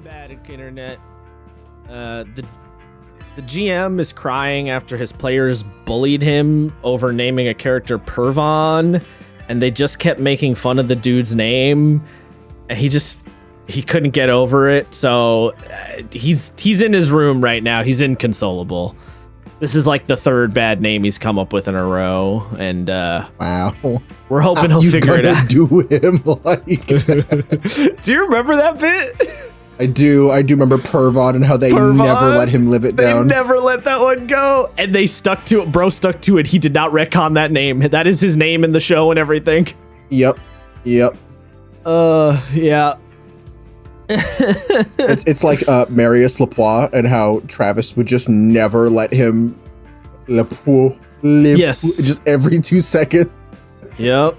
bad, internet. The GM is crying after his players bullied him over naming a character Pervon, and they just kept making fun of the dude's name, and he couldn't get over it. So he's in his room right now. He's inconsolable. This is like the third bad name he's come up with in a row, and wow, we're hoping he'll figure it out. Do him like? Do you remember that bit? I do remember Pervon and how they never let him live it down. They never let that one go, and they stuck to it. Bro stuck to it. He did not retcon that name. That is his name in the show and everything. Yep. Yeah. it's like Marius Lapois and how Travis would just never let him yes, just every 2 seconds. Yep.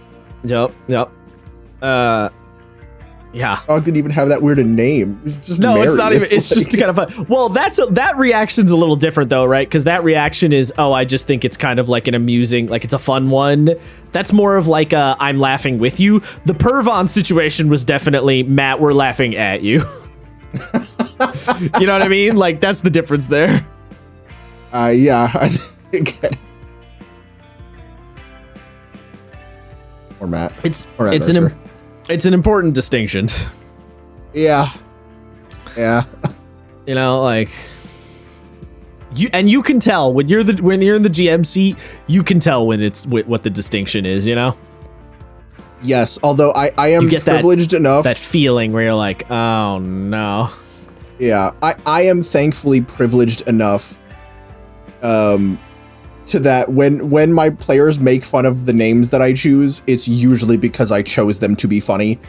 Yeah. Dog didn't even have that weird a name. It's just no, Marius. It's not even. It's just kind of fun. Well, that reaction's a little different though, right? Because that reaction is, oh, I just think it's kind of like an amusing, like it's a fun one. That's more of like I'm laughing with you. The Pervon situation was definitely, Matt, we're laughing at you. You know what I mean? Like that's the difference there. Yeah, I think. Or Matt. It's an important distinction. Yeah. You know, like you can tell when you're in the GM seat, you can tell when it's what the distinction is, you know? Yes, although I am privileged enough. That feeling where you're like, oh no. Yeah, I am thankfully privileged enough to that when my players make fun of the names that I choose, it's usually because I chose them to be funny.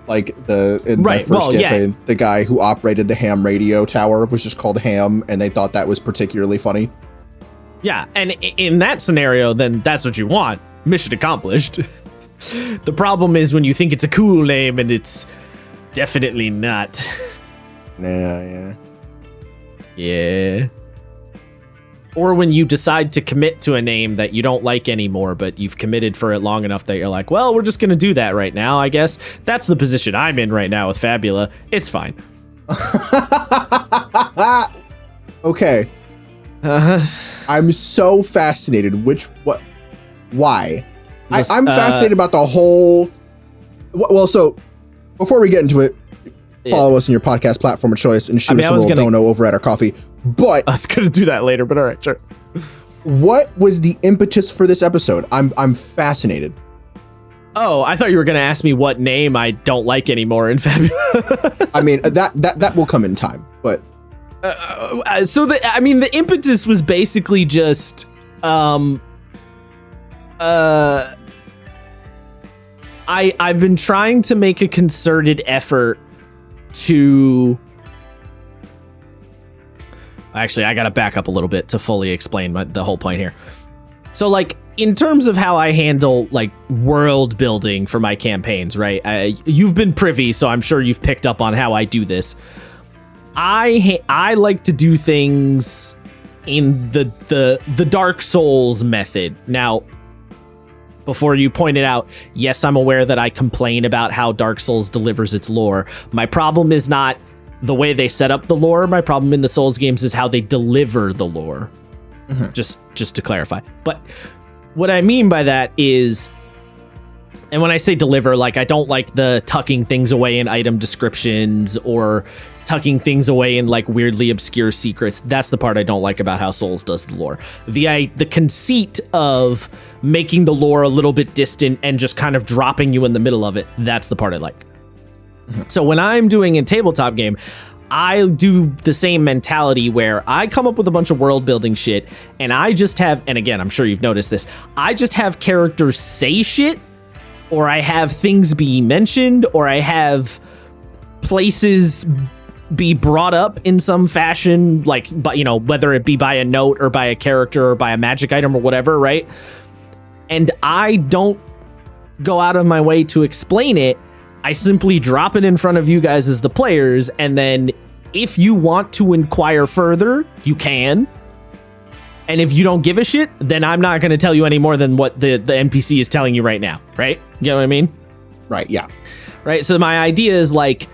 Like my first campaign, the guy who operated the ham radio tower was just called Ham, and they thought that was particularly funny. Yeah, and in that scenario, then that's what you want. Mission accomplished. The problem is when you think it's a cool name and it's definitely not. Yeah. Or when you decide to commit to a name that you don't like anymore, but you've committed for it long enough that you're like, well, we're just going to do that right now, I guess. That's the position I'm in right now with Fabula. It's fine. Okay. I'm so fascinated. Why? I'm fascinated about the whole... Well, so before we get into it, follow us on your podcast platform of choice and shoot us a little dono over at our coffee. But I was going to do that later, but all right, sure. What was the impetus for this episode? I'm fascinated. Oh, I thought you were going to ask me what name I don't like anymore in Fabula. I mean, that will come in time, but the impetus was basically just I've been trying to make a concerted effort to... Actually, I gotta back up a little bit to fully explain the whole point here. So, like, in terms of how I handle, like, world building for my campaigns, right? You've been privy, so I'm sure you've picked up on how I do this. I like to do things in the Dark Souls method. Now, before you pointed out, yes, I'm aware that I complain about how Dark Souls delivers its lore. My problem is not the way they set up the lore. My problem in the Souls games is how they deliver the lore. Mm-hmm. Just to clarify. But what I mean by that is, and when I say deliver, like, I don't like the tucking things away in item descriptions or tucking things away in like weirdly obscure secrets. That's the part I don't like about how Souls does the lore. The conceit of making the lore a little bit distant and just kind of dropping you in the middle of it, that's the part I like. So when I'm doing a tabletop game, I do the same mentality where I come up with a bunch of world building shit, and I just have, and again, I'm sure you've noticed this, I just have characters say shit, or I have things be mentioned, or I have places be brought up in some fashion, like, but you know, whether it be by a note or by a character or by a magic item or whatever, right? And I don't go out of my way to explain it. I simply drop it in front of you guys as the players, and then if you want to inquire further, you can. And if you don't give a shit, then I'm not going to tell you any more than what the NPC is telling you right now, right? You know what I mean? Right, yeah. Right, so my idea is like,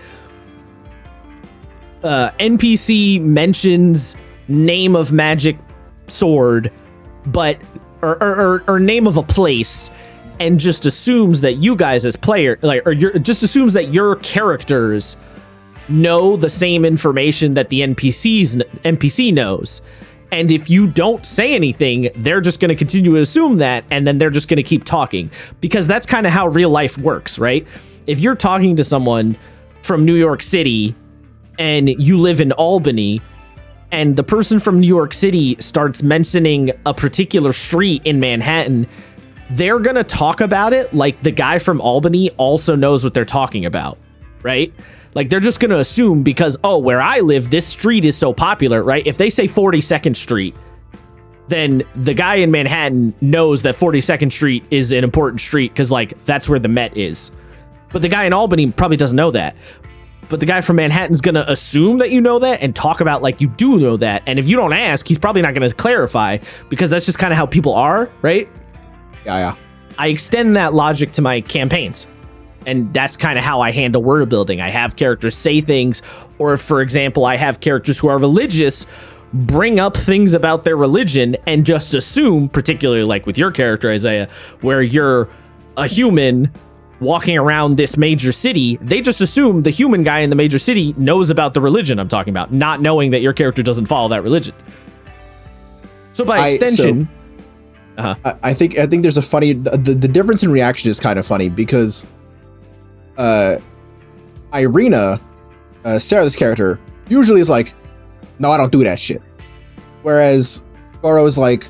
NPC mentions name of magic sword, but or name of a place, and just assumes that you guys as player, just assumes that your characters know the same information that the NPC knows. And if you don't say anything, they're just going to continue to assume that, and then they're just going to keep talking, because that's kind of how real life works, right? If you're talking to someone from New York City and you live in Albany, and the person from New York City starts mentioning a particular street in Manhattan, they're going to talk about it like the guy from Albany also knows what they're talking about, right? Like, they're just going to assume because, oh, where I live, this street is so popular, right? If they say 42nd Street, then the guy in Manhattan knows that 42nd Street is an important street because, like, that's where the Met is. But the guy in Albany probably doesn't know that. But the guy from Manhattan's going to assume that you know that and talk about like you do know that. And if you don't ask, he's probably not going to clarify, because that's just kind of how people are, right? Yeah. I extend that logic to my campaigns. And that's kind of how I handle world building. I have characters say things, or if, for example, I have characters who are religious bring up things about their religion and just assume, particularly like with your character, Isaiah, where you're a human walking around this major city, they just assume the human guy in the major city knows about the religion I'm talking about, not knowing that your character doesn't follow that religion. So by extension... I think there's a funny... The difference in reaction is kind of funny, because... Irina, Sarah's character, usually is like, no, I don't do that shit. Whereas Goro is like,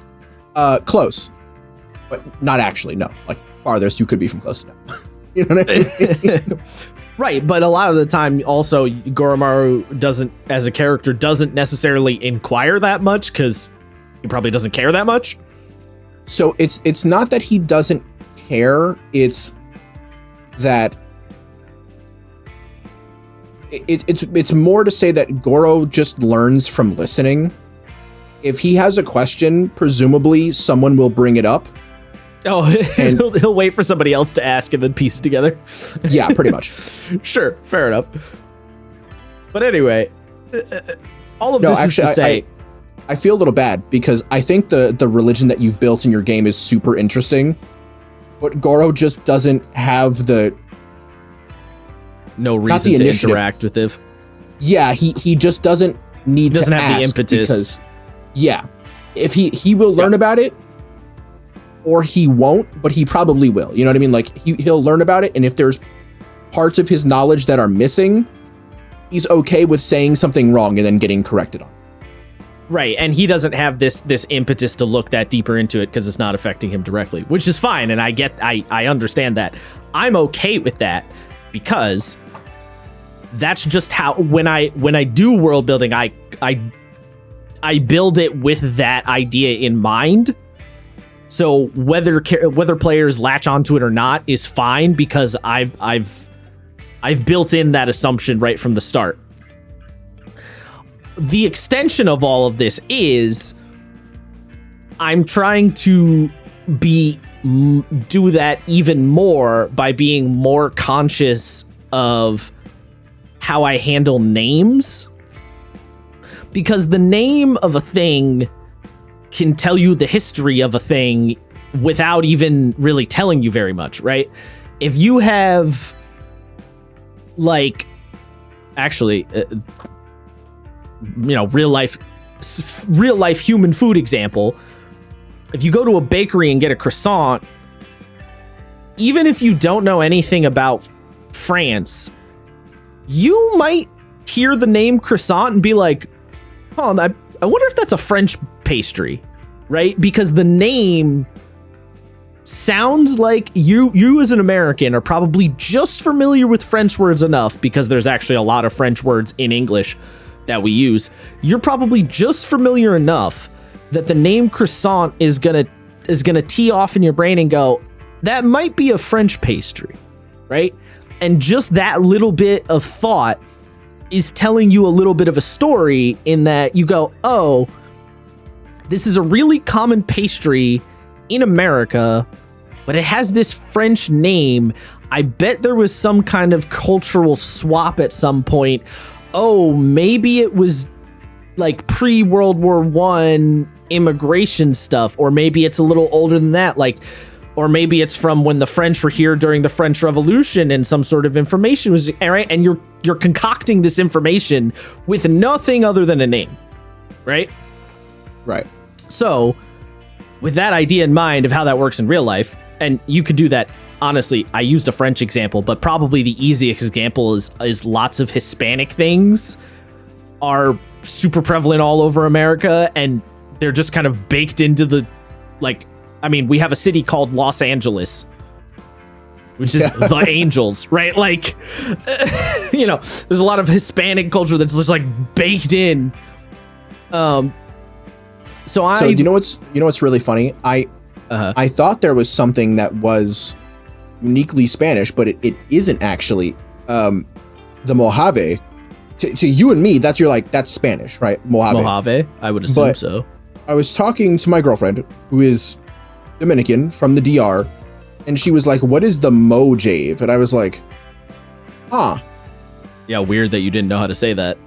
close. But not actually, no. Like, farthest you could be from close enough. You know what I mean? Right, but a lot of the time, also, Goromaru doesn't, as a character, doesn't necessarily inquire that much, because he probably doesn't care that much. So it's not that he doesn't care, it's that it's more to say that Goro just learns from listening. If he has a question, presumably someone will bring it up. Oh, and he'll wait for somebody else to ask and then piece it together. Yeah, pretty much. Sure, fair enough. But anyway, all of this is to say... I feel a little bad, because I think the religion that you've built in your game is super interesting, but Goro just doesn't have the... No reason to interact with it. Yeah, he just doesn't need to ask. Doesn't have the impetus. Because, yeah, if he will learn about it, or he won't, but he probably will. You know what I mean? Like, he'll learn about it, and if there's parts of his knowledge that are missing, he's okay with saying something wrong and then getting corrected on. Right, and he doesn't have this impetus to look that deeper into it because it's not affecting him directly, which is fine, and I understand that. I'm okay with that, because that's just how when I do world building, I build it with that idea in mind. So whether players latch onto it or not is fine, because I've built in that assumption right from the start. The extension of all of this is I'm trying to do that even more by being more conscious of how I handle names, because the name of a thing can tell you the history of a thing without even really telling you very much, right? If you have, like, actually, real life human food example, if you go to a bakery and get a croissant, even if you don't know anything about France, you might hear the name croissant and be like, oh, I wonder if that's a French pastry, right? Because the name sounds like you as an American are probably just familiar with French words enough, because there's actually a lot of French words in English that we use. You're probably just familiar enough that the name croissant is gonna tee off in your brain and go, that might be a French pastry, right? And just that little bit of thought is telling you a little bit of a story, in that you go, oh, this is a really common pastry in America, but it has this French name. I bet there was some kind of cultural swap at some point. oh, maybe it was like pre-World War I immigration stuff, or maybe it's a little older than that, like, or maybe it's from when the French were here during the French Revolution and some sort of information was, right? And you're concocting this information with nothing other than a name, right? Right. So with that idea in mind of how that works in real life, and you could do that, honestly, I used a French example, but probably the easiest example is lots of Hispanic things are super prevalent all over America, and they're just kind of baked into the, like, I mean, we have a city called Los Angeles, which is the Angels, right? Like, you know, there's a lot of Hispanic culture that's just like baked in. So you know what's really funny? I thought there was something that was uniquely Spanish, but it isn't actually. The Mojave, to you and me, that's Spanish, right? Mojave, I would assume so. I was talking to my girlfriend, who is Dominican from the DR, and she was like, "What is the Mojave?" And I was like, Yeah, weird that you didn't know how to say that.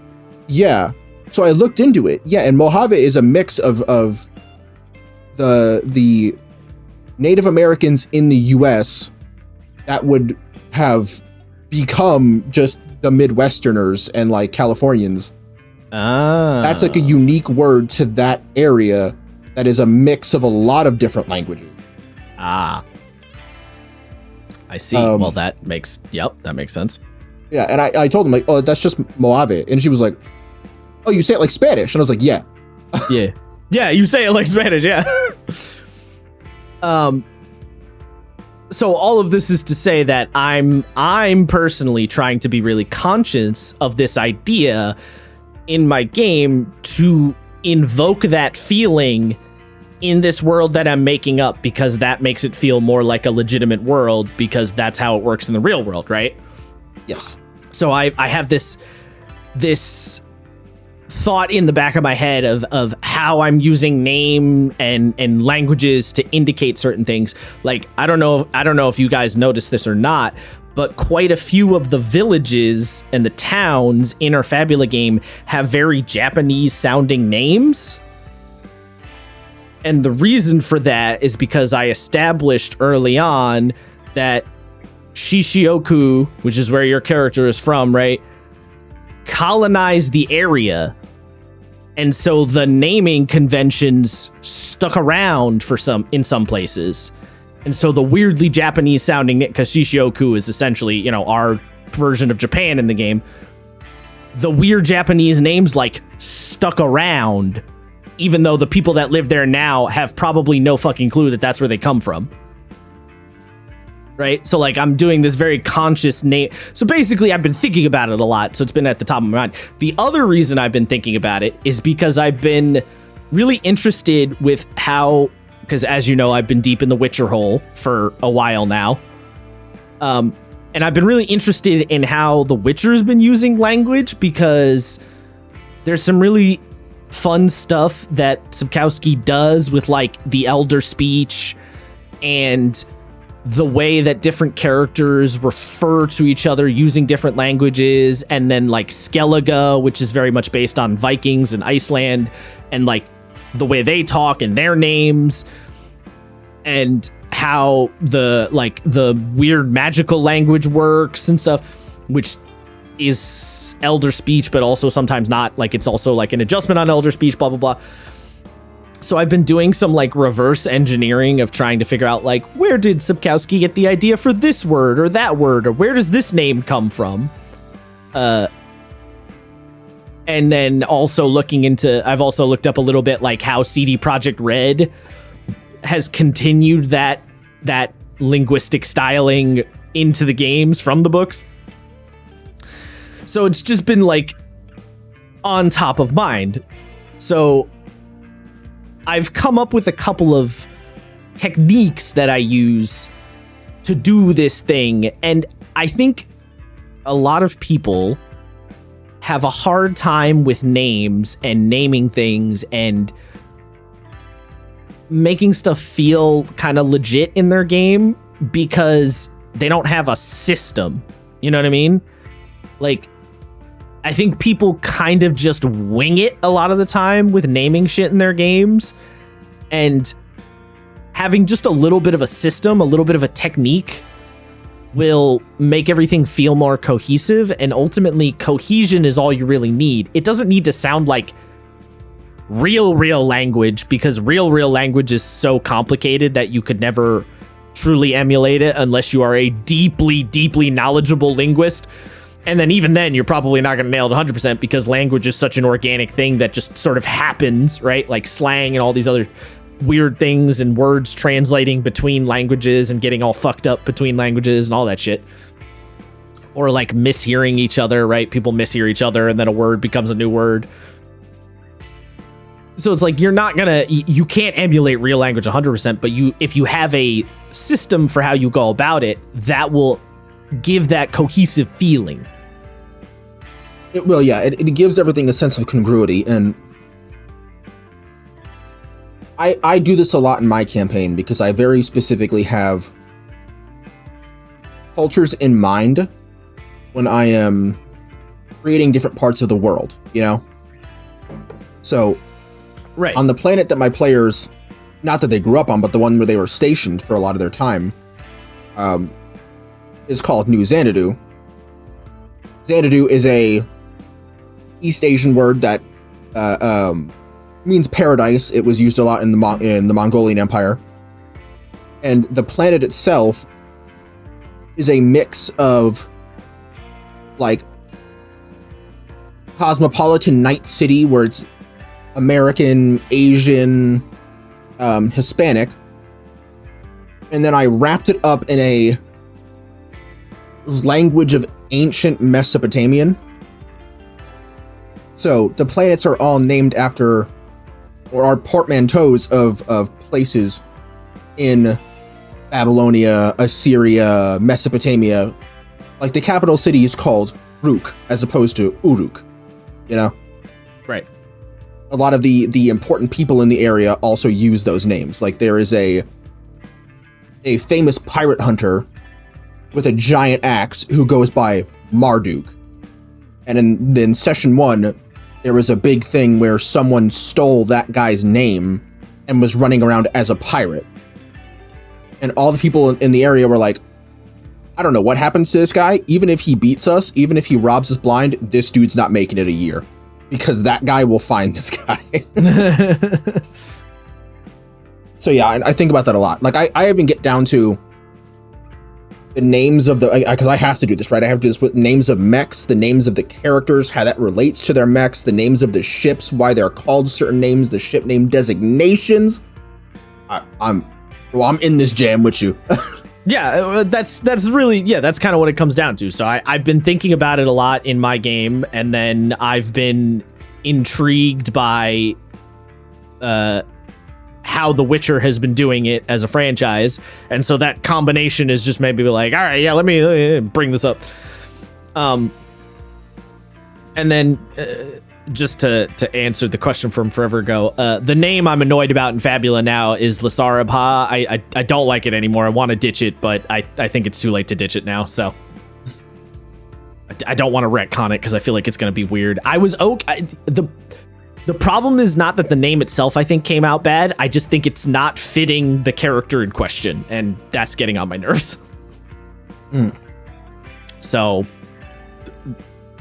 Yeah. So I looked into it. Yeah, and Mojave is a mix of the Native Americans in the US that would have become just the Midwesterners and like Californians. That's like a unique word to that area that is a mix of a lot of different languages. I see. Well, that makes sense. Yeah, and I told him, like, oh, that's just Mojave. And she was like, oh, you say it like Spanish? And I was like, yeah. Yeah, you say it like Spanish, yeah. So all of this is to say that I'm personally trying to be really conscious of this idea in my game to invoke that feeling in this world that I'm making up, because that makes it feel more like a legitimate world, because that's how it works in the real world, right? Yes. So I have this thought in the back of my head of how I'm using name and languages to indicate certain things. Like, I don't know if you guys noticed this or not, but quite a few of the villages and the towns in our Fabula game have very Japanese sounding names. And the reason for that is because I established early on that Shishioku, which is where your character is from, right, colonized the area. And so the naming conventions stuck around in some places. And so the weirdly Japanese sounding, because Shishioku is essentially, you know, our version of Japan in the game, the weird Japanese names like stuck around, even though the people that live there now have probably no fucking clue that that's where they come from. Right? So like I'm doing this very conscious name. So basically I've been thinking about it a lot. So it's been at the top of my mind. The other reason I've been thinking about it is because I've been really interested with how, because as you know, I've been deep in the Witcher hole for a while now. And I've been really interested in how the Witcher has been using language, because there's some really fun stuff that Sapkowski does with like the elder speech and the way that different characters refer to each other using different languages, and then like Skellige, which is very much based on Vikings and Iceland, and like the way they talk and their names, and how the weird magical language works and stuff, which is elder speech, but also sometimes not. Like it's also like an adjustment on elder speech, blah, blah, blah. So I've been doing some like reverse engineering of trying to figure out like, where did Sapkowski get the idea for this word or that word, or where does this name come from? And then also I've also looked up a little bit like how CD Projekt Red has continued that linguistic styling into the games from the books. So it's just been like on top of mind. So I've come up with a couple of techniques that I use to do this thing. And I think a lot of people have a hard time with names and naming things and making stuff feel kind of legit in their game because they don't have a system. You know what I mean? Like, I think people kind of just wing it a lot of the time with naming shit in their games, and having just a little bit of a system, a little bit of a technique will make everything feel more cohesive, and ultimately cohesion is all you really need. It doesn't need to sound like real language, because real language is so complicated that you could never truly emulate it unless you are a deeply knowledgeable linguist. And then even then, you're probably not going to nail it 100% because language is such an organic thing that just sort of happens, right? Like slang and all these other weird things and words translating between languages and getting all fucked up between languages and all that shit. Or like mishearing each other, right? People mishear each other and then a word becomes a new word. So it's like you can't emulate real language 100%, but if you have a system for how you go about it, that will give that cohesive feeling. It will, yeah. It gives everything a sense of congruity, and I do this a lot in my campaign because I very specifically have cultures in mind when I am creating different parts of the world, you know? So, right. On the planet that my players, not that they grew up on, but the one where they were stationed for a lot of their time, is called New Xanadu. Xanadu is a East Asian word that means paradise. It was used a lot in the Mongolian Empire. And the planet itself is a mix of like cosmopolitan night city where it's American, Asian, Hispanic. And then I wrapped it up in a language of ancient Mesopotamian. So the planets are all named after, or are portmanteaus of places in Babylonia, Assyria, Mesopotamia. Like the capital city is called Ruk as opposed to Uruk, you know? Right. A lot of the important people in the area also use those names. Like there is a famous pirate hunter with a giant axe who goes by Marduk. And in session 1, there was a big thing where someone stole that guy's name and was running around as a pirate. And all the people in the area were like, I don't know what happens to this guy. Even if he beats us, even if he robs us blind, this dude's not making it a year. Because that guy will find this guy. So yeah, I think about that a lot. Like I even get down to the names of because I have to do this, right? I have to do this with names of mechs, the names of the characters, how that relates to their mechs, the names of the ships, why they're called certain names, the ship name designations. I'm in this jam with you. Yeah, that's really, that's kind of what it comes down to. So I've been thinking about it a lot in my game, and then I've been intrigued by how The Witcher has been doing it as a franchise. And so that combination is just maybe like, all right, yeah, let me bring this up. And then just to answer the question from forever ago, the name I'm annoyed about in Fabula now is Lasarabha. I don't like it anymore. I want to ditch it, but I think it's too late to ditch it now. So I don't want to retcon it because I feel like it's going to be weird. I was okay. The problem is not that the name itself, I think, came out bad. I just think it's not fitting the character in question, and that's getting on my nerves. So, in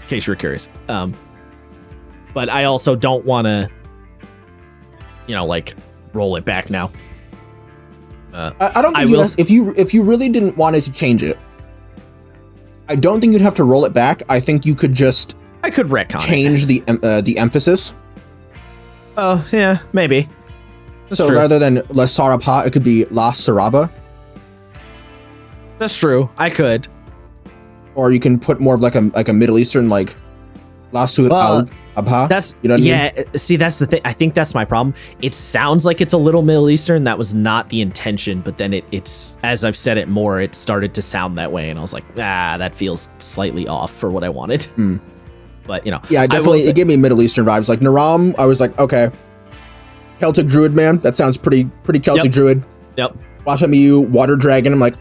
case you were curious. But I also don't want to, like, roll it back now. I don't think if you really didn't want it to change it, I don't think you'd have to roll it back. I think you could just retcon change the emphasis. Oh, yeah, maybe. That's so true. Rather than La Sarapa, it could be La Saraba. That's true. I could. Or you can put more of like a Middle Eastern, like La Sur al Abha. That's, you know what I mean? See, that's the thing. I think that's my problem. It sounds like it's a little Middle Eastern. That was not the intention, but then it's, as I've said it more, it started to sound that way, and I was like, that feels slightly off for what I wanted. But, Yeah, definitely, it gave me Middle Eastern vibes. Like Naram, I was like, okay, Celtic Druid, man. That sounds pretty Celtic Druid. Yep. Wasamiyu, Water Dragon. I'm like,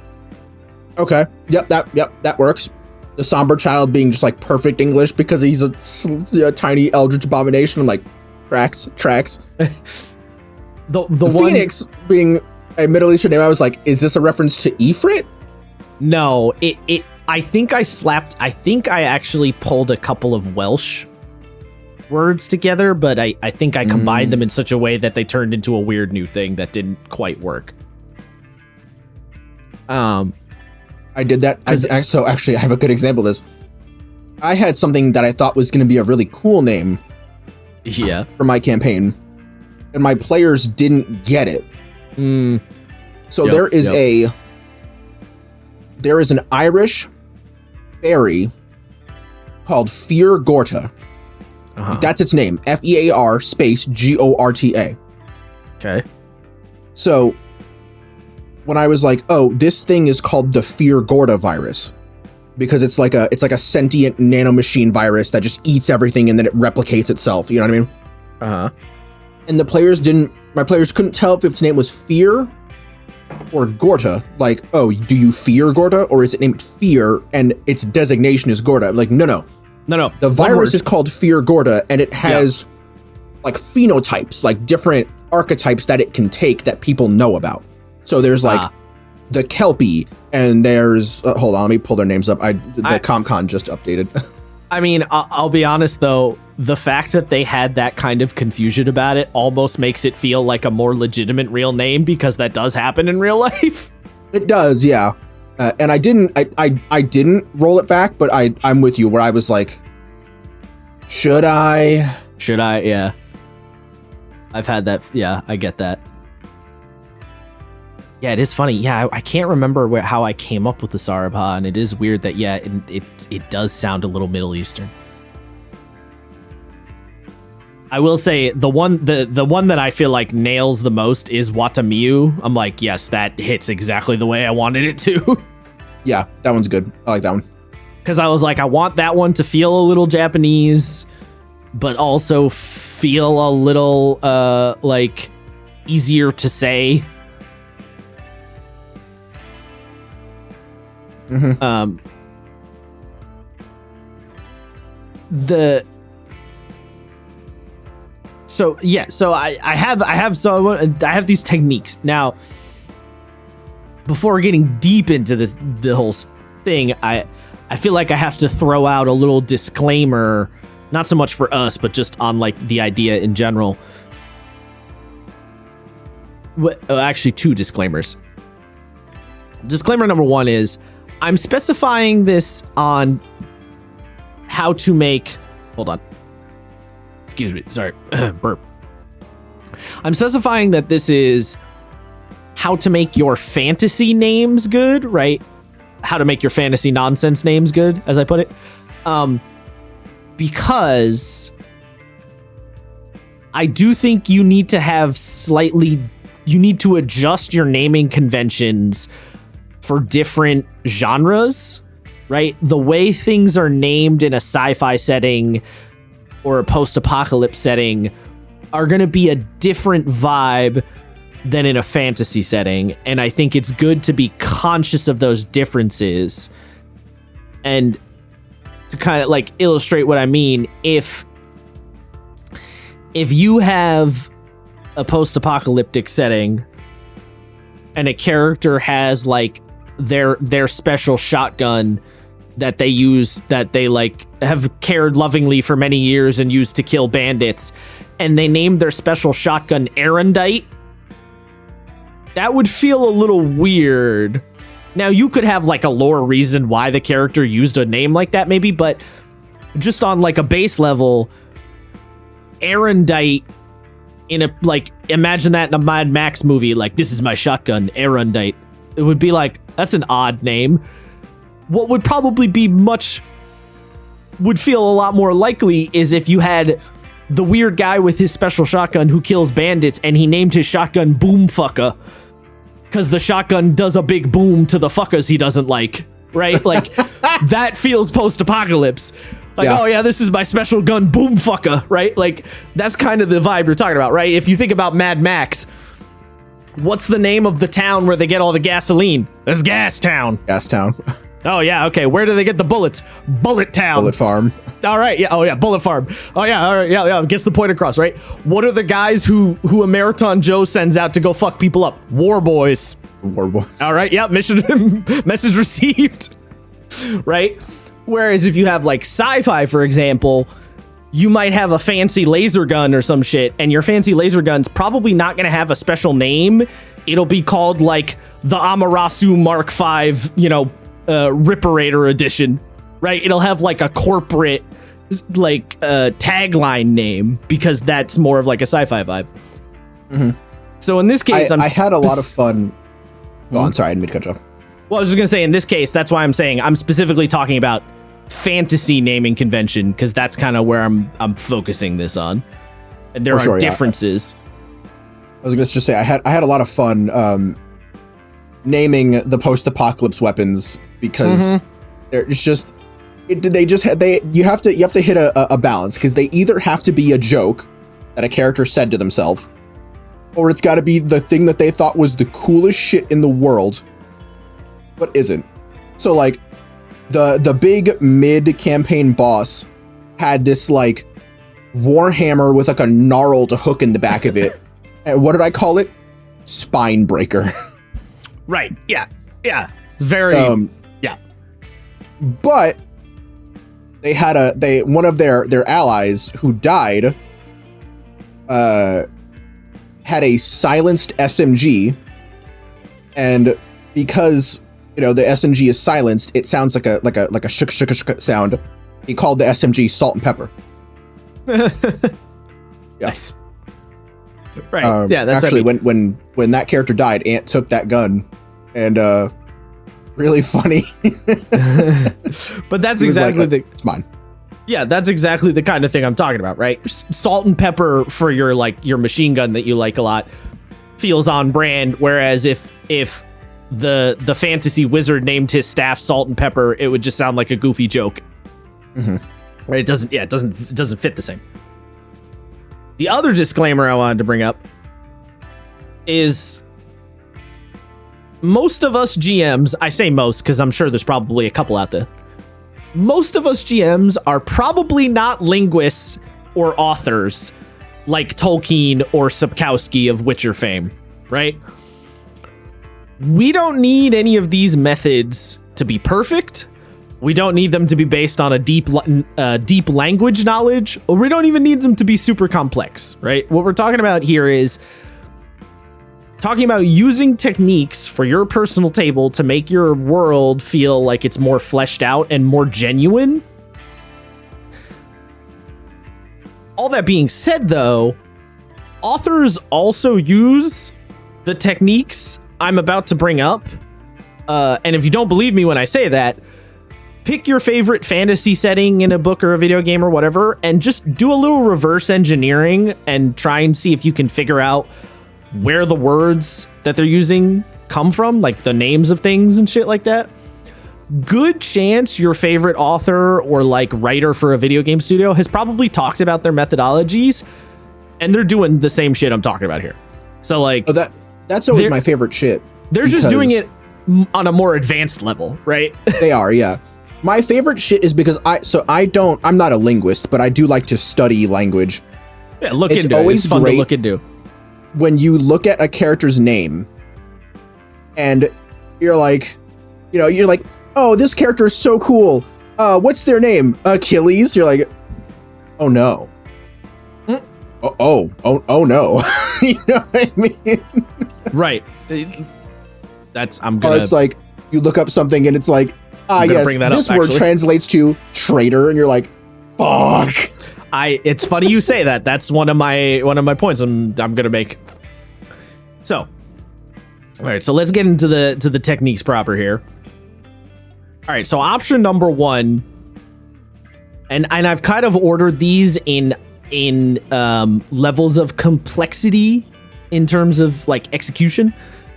okay, that works. the somber child being just like perfect English because he's a tiny eldritch abomination. I'm like, tracks. the Phoenix being a Middle Eastern name, I was like, is this a reference to Ifrit? No, I think I actually pulled a couple of Welsh words together, but I think I combined them in such a way that they turned into a weird new thing that didn't quite work. I did that. So actually, I have a good example of this. I had something that I thought was going to be a really cool name. Yeah. For my campaign, and my players didn't get it. So there is an Irish fairy called Fear Gorta. That's its name. FEAR space GORTA. Okay. So when I was like, oh, this thing is called the Fear Gorta virus because it's like a sentient nanomachine virus that just eats everything and then it replicates itself. You know what I mean? And my players couldn't tell if its name was Fear or Gorta. Like, oh, do you fear Gorta, or is it named Fear and its designation is Gorta? I'm like, no. The virus is called Fear Gorta, and it has like phenotypes, like different archetypes that it can take that people know about. So there's like the Kelpie, and there's hold on, let me pull their names up. The ComCon just updated. I mean, I'll be honest though, the fact that they had that kind of confusion about it almost makes it feel like a more legitimate real name, because that does happen in real life. It does, yeah. And I didn't roll it back, but I'm with you where I was like, should I? Yeah. I've had that. Yeah, I get that. Yeah, it is funny. Yeah, I can't remember how I came up with the Sarabha, and it is weird that, yeah, it does sound a little Middle Eastern. I will say the one that I feel like nails the most is Watamiu. I'm like, yes, that hits exactly the way I wanted it to. Yeah, that one's good. I like that one. Because I was like, I want that one to feel a little Japanese, but also feel a little like easier to say. So I have these techniques now. Before getting deep into the whole thing, I feel like I have to throw out a little disclaimer, not so much for us, but just on like the idea in general. Actually, two disclaimers. Disclaimer number one is I'm specifying this on how to make. Hold on. Excuse me. Sorry. Burp. I'm specifying that this is how to make your fantasy names good, right? How to make your fantasy nonsense names good, as I put it. Because I do think you need to adjust your naming conventions for different genres, right? The way things are named in a sci-fi setting or a post-apocalypse setting are going to be a different vibe than in a fantasy setting. And I think it's good to be conscious of those differences. And to kind of like illustrate what I mean, if you have a post-apocalyptic setting and a character has like their special shotgun that they use, that they like have cared lovingly for many years and used to kill bandits, and they named their special shotgun Erendite, that would feel a little weird. Now, you could have like a lore reason why the character used a name like that maybe, but just on like a base level, Erendite in a, like, imagine that in a Mad Max movie, like, this is my shotgun, Erendite. It would be like, that's an odd name. What would probably be would feel a lot more likely is if you had the weird guy with his special shotgun who kills bandits and he named his shotgun Boomfucker because the shotgun does a big boom to the fuckers he doesn't like, right? Like, that feels post-apocalypse. Like, yeah. Oh yeah, this is my special gun, Boomfucker, right? Like, that's kind of the vibe you're talking about, right? If you think about Mad Max, what's the name of the town where they get all the gasoline? There's Gas Town. Gas Town. Oh yeah, okay. Where do they get the bullets? Bullet Town. Bullet Farm. All right, yeah. Oh yeah, Bullet Farm. Oh yeah, all right, yeah. Gets the point across, right? What are the guys who a Marathon Joe sends out to go fuck people up? War Boys. War Boys. All right, yeah. Mission message received. Right. Whereas if you have like sci-fi, for example, you might have a fancy laser gun or some shit, and your fancy laser gun's probably not going to have a special name. It'll be called like the Amarasu Mark V, Ripperator edition, right? It'll have like a corporate like tagline name because that's more of like a sci-fi vibe. Mm-hmm. So in this case, I had a lot of fun. Oh, I'm sorry, I didn't mean to cut you off. Well, I was just gonna say in this case, that's why I'm saying I'm specifically talking about fantasy naming convention because that's kind of where I'm focusing this on, and there are differences. I was gonna just say I had a lot of fun naming the post-apocalypse weapons because it's just you have to hit a balance because they either have to be a joke that a character said to themselves, or it's got to be the thing that they thought was the coolest shit in the world, but isn't. So like the big mid-campaign boss had this like warhammer with like a gnarled hook in the back of it. And what did I call it? Spine breaker. Right. Yeah. Yeah. It's very. Yeah. But they had one of their allies who died. Had a silenced SMG, and because the SMG is silenced, it sounds like a shook sound. He called the SMG Salt and Pepper. Nice. Right. Yeah, that's actually when that character died, Ant took that gun, and really funny. But that's exactly it's mine. Yeah, that's exactly the kind of thing I'm talking about, right? Salt and pepper for your machine gun that you like a lot feels on brand, whereas if the fantasy wizard named his staff Salt and Pepper, it would just sound like a goofy joke. Mm-hmm. Right? It doesn't fit the same. The other disclaimer I wanted to bring up is most of us GMs, I say most because I'm sure there's probably a couple out there. Most of us GMs are probably not linguists or authors like Tolkien or Sapkowski of Witcher fame, right? We don't need any of these methods to be perfect. We don't need them to be based on a deep language knowledge, or we don't even need them to be super complex, right? What we're talking about here is talking about using techniques for your personal table to make your world feel like it's more fleshed out and more genuine. All that being said, though, authors also use the techniques I'm about to bring up. And if you don't believe me when I say that, pick your favorite fantasy setting in a book or a video game or whatever, and just do a little reverse engineering and try and see if you can figure out where the words that they're using come from, like the names of things and shit like that. Good chance your favorite author or like writer for a video game studio has probably talked about their methodologies, and they're doing the same shit I'm talking about here. So like, that's always my favorite shit. They're just doing it on a more advanced level, right? They are, yeah. My favorite shit is because I'm not a linguist, but I do like to study language. Yeah, it's fun to look into. When you look at a character's name and you're like, oh, this character is so cool. What's their name? Achilles. You're like, oh no. Oh no. You know what I mean? Right. It's like you look up something and it's like, yes, this word translates to traitor, and you're like, fuck. It's funny you say that. That's one of my points I'm gonna make. So, all right. So let's get into the techniques proper here. All right. So option number one, and I've kind of ordered these in levels of complexity in terms of like execution.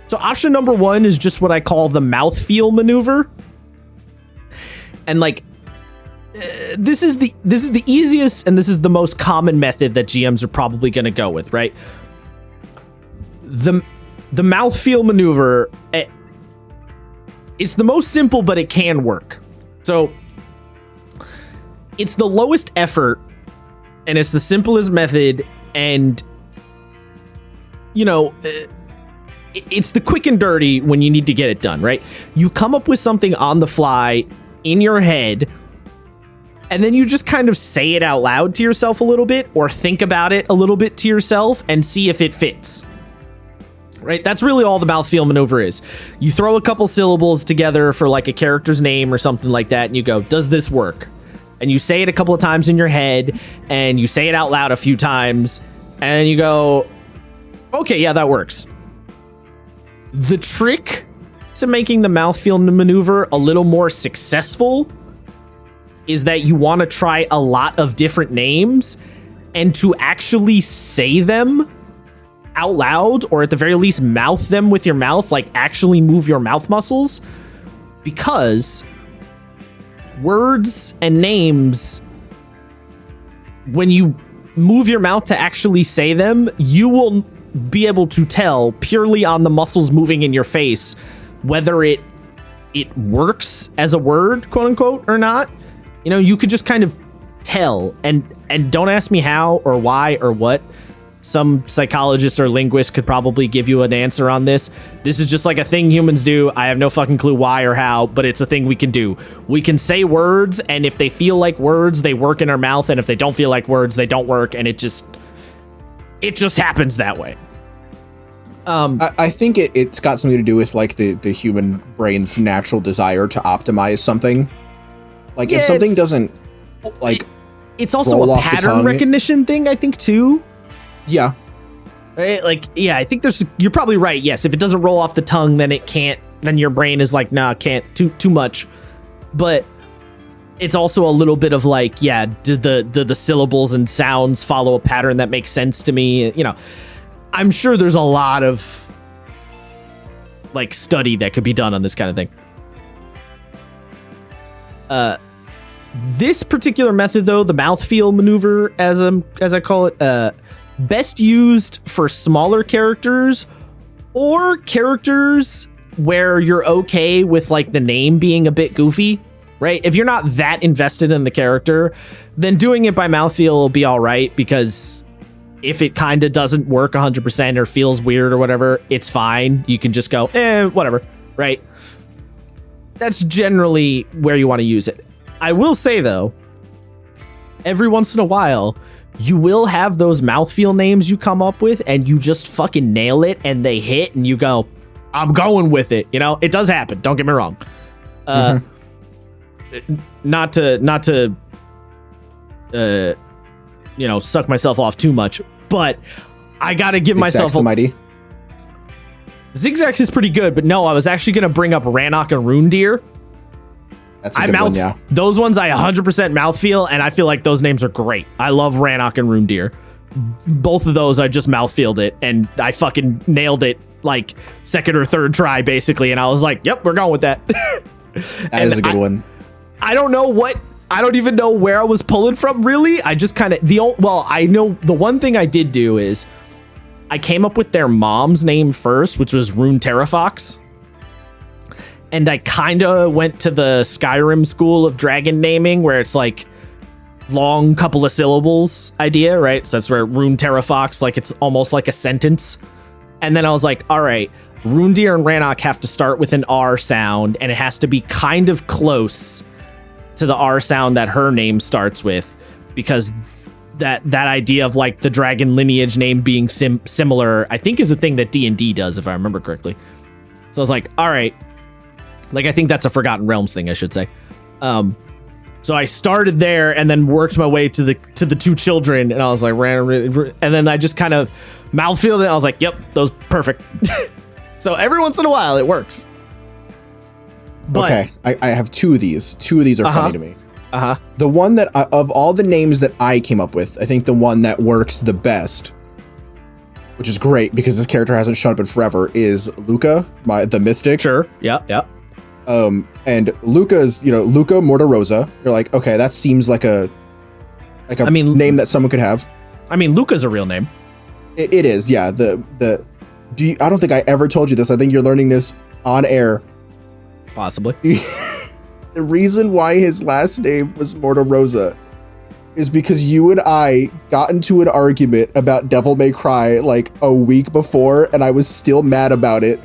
So option number one is just what I call the mouthfeel maneuver. And like, this is the easiest and this is the most common method that GMs are probably going to go with, right? The mouthfeel maneuver, It's the most simple, but it can work. So it's the lowest effort, and it's the simplest method, and it's the quick and dirty when you need to get it done, right? You come up with something on the fly in your head, and then you just kind of say it out loud to yourself a little bit, or think about it a little bit to yourself and see if it fits. Right? That's really all the mouthfeel maneuver is. You throw a couple syllables together for like a character's name or something like that, and you go, does this work? And you say it a couple of times in your head, and you say it out loud a few times, and you go, okay, yeah, that works. The trick to making the mouthfeel maneuver a little more successful is that you want to try a lot of different names, and to actually say them out loud, or at the very least mouth them with your mouth, like actually move your mouth muscles, because words and names, when you move your mouth to actually say them, you will be able to tell purely on the muscles moving in your face whether it works as a word, quote unquote, or not. You could just kind of tell, and don't ask me how or why or what. Some psychologist or linguist could probably give you an answer on this. This is just like a thing humans do. I have no fucking clue why or how, but it's a thing we can do. We can say words, and if they feel like words, they work in our mouth, and if they don't feel like words, they don't work, and it just happens that way. I think it's got something to do with like the human brain's natural desire to optimize something. Like if something doesn't like, it's also a pattern recognition thing, I think, too. Yeah. Right? Like, yeah, I think you're probably right. Yes. If it doesn't roll off the tongue, then it can't, then your brain is like, nah, can't too much. But it's also a little bit of like, yeah, did the syllables and sounds follow a pattern that makes sense to me? I'm sure there's a lot of like study that could be done on this kind of thing. This particular method, though, the mouthfeel maneuver, as I call it, best used for smaller characters or characters where you're okay with like the name being a bit goofy, right? If you're not that invested in the character, then doing it by mouthfeel will be all right, because if it kind of doesn't work 100% or feels weird or whatever, it's fine. You can just go, whatever, right? That's generally where you want to use it. I will say, though, every once in a while, you will have those mouthfeel names you come up with and you just fucking nail it and they hit and you go, I'm going with it. It does happen. Don't get me wrong. Not to suck myself off too much, but I got to give myself the mighty. Zigzags is pretty good, but no, I was actually going to bring up Rannoch and Rundir. That's a good one, yeah. Those ones I 100% mouthfeel, and I feel like those names are great. I love Rannoch and Rundir. Both of those, I just mouthfeeled it, and I fucking nailed it like second or third try, basically, and I was like, yep, we're going with that. That is a good one. I don't even know where I was pulling from, really. I just kind of, I know the one thing I did do is I came up with their mom's name first, which was Rune Terrafox. And I kind of went to the Skyrim school of dragon naming, where it's like long couple of syllables idea, right? So that's where Rune Terrafox, like it's almost like a sentence. And then I was like, all right, Rundir and Rannoch have to start with an R sound, and it has to be kind of close to the R sound that her name starts with, because that idea of like the dragon lineage name being similar, I think is a thing that D&D does, if I remember correctly. So I was like, all right. Like, I think that's a Forgotten Realms thing, I should say. So I started there and then worked my way to the two children, and I was like, and then I just kind of mouthfeeled it, and I was like, yep, those perfect. So every once in a while, it works. But, okay, I have two of these. Two of these are funny to me. Uh-huh. The one that, of all the names that I came up with, I think the one that works the best, which is great because this character hasn't shown up in forever, is Luca, the mystic. Sure, yeah. And Luca's, Luca Mortarosa. You're like, okay, that seems like a name that someone could have. I mean, Luca's a real name. It is, yeah. I don't think I ever told you this. I think you're learning this on air. Possibly. The reason why his last name was Mortarosa is because you and I got into an argument about Devil May Cry like a week before, and I was still mad about it.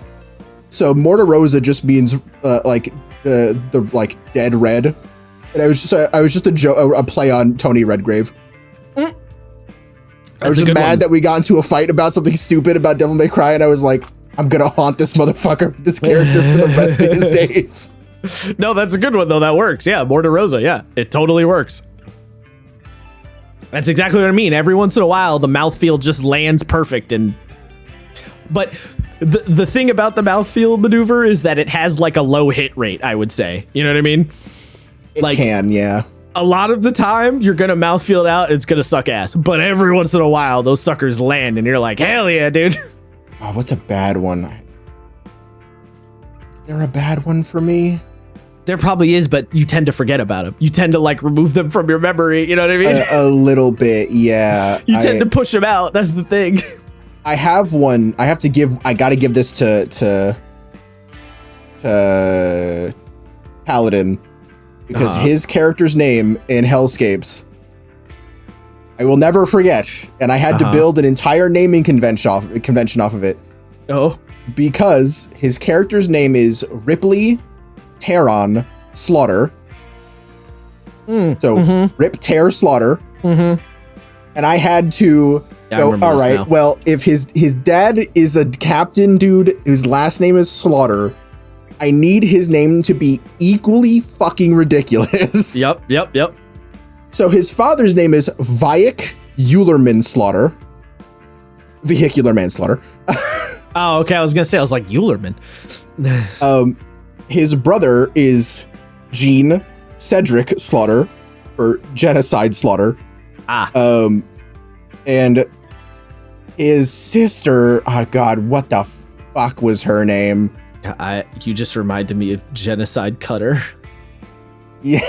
So Mortarosa just means like the like dead red, and I was just a play on Tony Redgrave. I was just mad that we got into a fight about something stupid about Devil May Cry, and I was like, I'm gonna haunt this motherfucker with this character for the rest of his days. No, that's a good one though. That works. Yeah, Mortarosa. Yeah, it totally works. That's exactly what I mean. Every once in a while, the mouthfeel just lands perfect. But the thing about the mouthfeel maneuver is that it has like a low hit rate, I would say. You know what I mean? It can, yeah. A lot of the time, you're going to mouthfeel it out, it's going to suck ass. But every once in a while, those suckers land, and you're like, hell yeah, dude. Oh, what's a bad one? Is there a bad one for me? There probably is, but you tend to forget about them. You tend to like remove them from your memory. You know what I mean? A little bit, yeah. You tend to push them out. That's the thing. I have one. I got to give this to Paladin because his character's name in Hellscapes, I will never forget. And I had to build an entire naming convention off of it. Oh, because his character's name is Ripley Teron Slaughter. So Rip Tear Slaughter. And I had to go, all right, now. Well, if his dad is a captain dude whose last name is Slaughter, I need his name to be equally fucking ridiculous. Yep. So his father's name is Vayek Eulerman Slaughter. Vehicular manslaughter. Oh, okay. I was going to say, I was like, Eulerman. His brother is Gene Cedric Slaughter, or Genocide Slaughter. And his sister, oh god, what the fuck was her name? You just reminded me of Genocide Cutter. Yeah.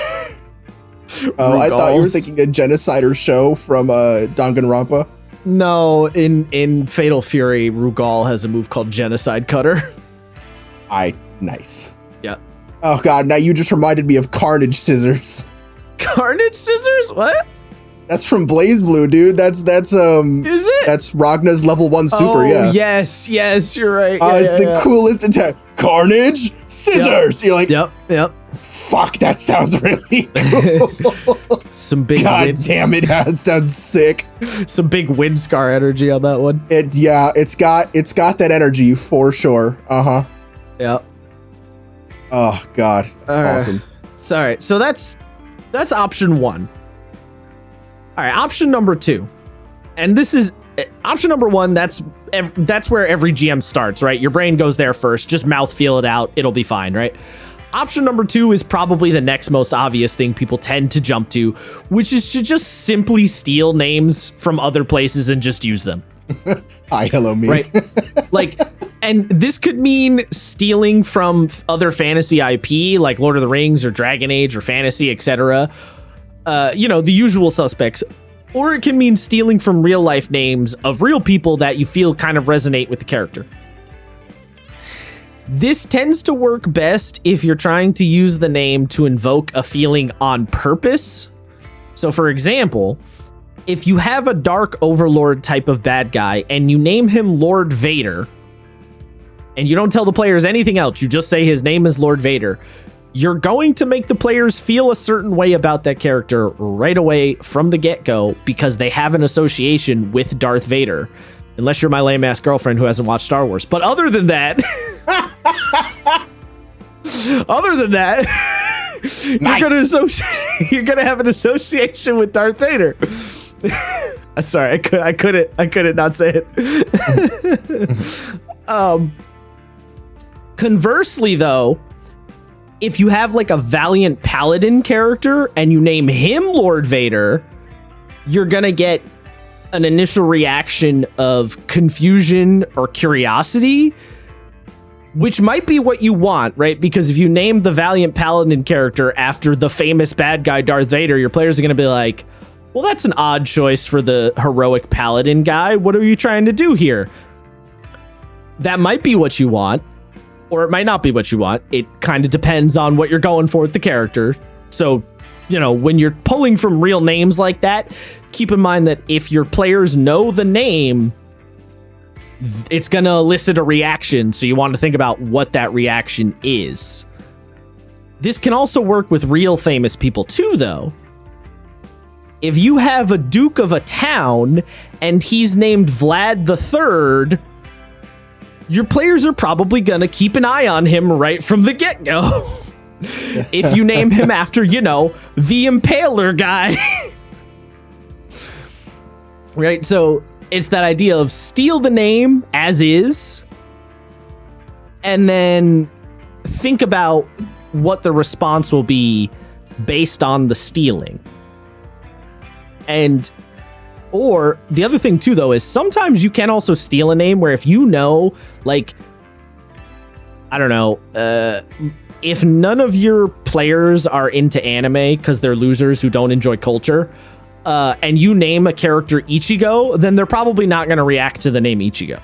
Oh, I thought you were thinking a Genocider show from Danganronpa. No, in Fatal Fury, Rugal has a move called Genocide Cutter. Nice. Yeah. Oh god, now you just reminded me of Carnage Scissors. Carnage Scissors? What? That's from Blaze Blue, dude. That's Is it? That's Ragna's level 1 super, yeah. Yes, you're right. It's the coolest attack. Carnage Scissors. You're like, Yep. Fuck, that sounds really cool. Some big God damn it, that sounds sick. Some big wind scar energy on that one. It's got that energy for sure. Yeah. Oh god. Awesome. Sorry. So that's option 1. All right, option number 2. And this is option number 1. That's where every GM starts, right? Your brain goes there first. Just mouth feel it out. It'll be fine, right? Option number 2 is probably the next most obvious thing people tend to jump to, which is to just simply steal names from other places and just use them. Hi, hello, me. Right? Like, and this could mean stealing from other fantasy IP like Lord of the Rings or Dragon Age or fantasy, etc. The usual suspects. Or it can mean stealing from real life names of real people that you feel kind of resonate with the character. This tends to work best if you're trying to use the name to invoke a feeling on purpose. So for example, if you have a dark overlord type of bad guy and you name him Lord Vader, and you don't tell the players anything else, you just say his name is Lord Vader, you're going to make the players feel a certain way about that character right away from the get-go because they have an association with Darth Vader. Unless you're my lame-ass girlfriend who hasn't watched Star Wars. But other than that... nice. You're gonna have an association with Darth Vader. Sorry, I couldn't not say it. Conversely, though, if you have like a valiant paladin character and you name him Lord Vader, you're gonna get an initial reaction of confusion or curiosity, which might be what you want, right? Because if you name the valiant paladin character after the famous bad guy Darth Vader, your players are going to be like, well, that's an odd choice for the heroic paladin guy. What are you trying to do here? That might be what you want. or it might not be what you want. It kind of depends on what you're going for with the character. So, when you're pulling from real names like that, keep in mind that if your players know the name, it's going to elicit a reaction. So you want to think about what that reaction is. This can also work with real famous people too, though. If you have a duke of a town and he's named Vlad the III, your players are probably going to keep an eye on him right from the get-go. If you name him after, the Impaler guy. Right? So it's that idea of steal the name as is, and then think about what the response will be based on the stealing. Or the other thing too, though, is sometimes you can also steal a name where if if none of your players are into anime because they're losers who don't enjoy culture, and you name a character Ichigo, then they're probably not going to react to the name Ichigo.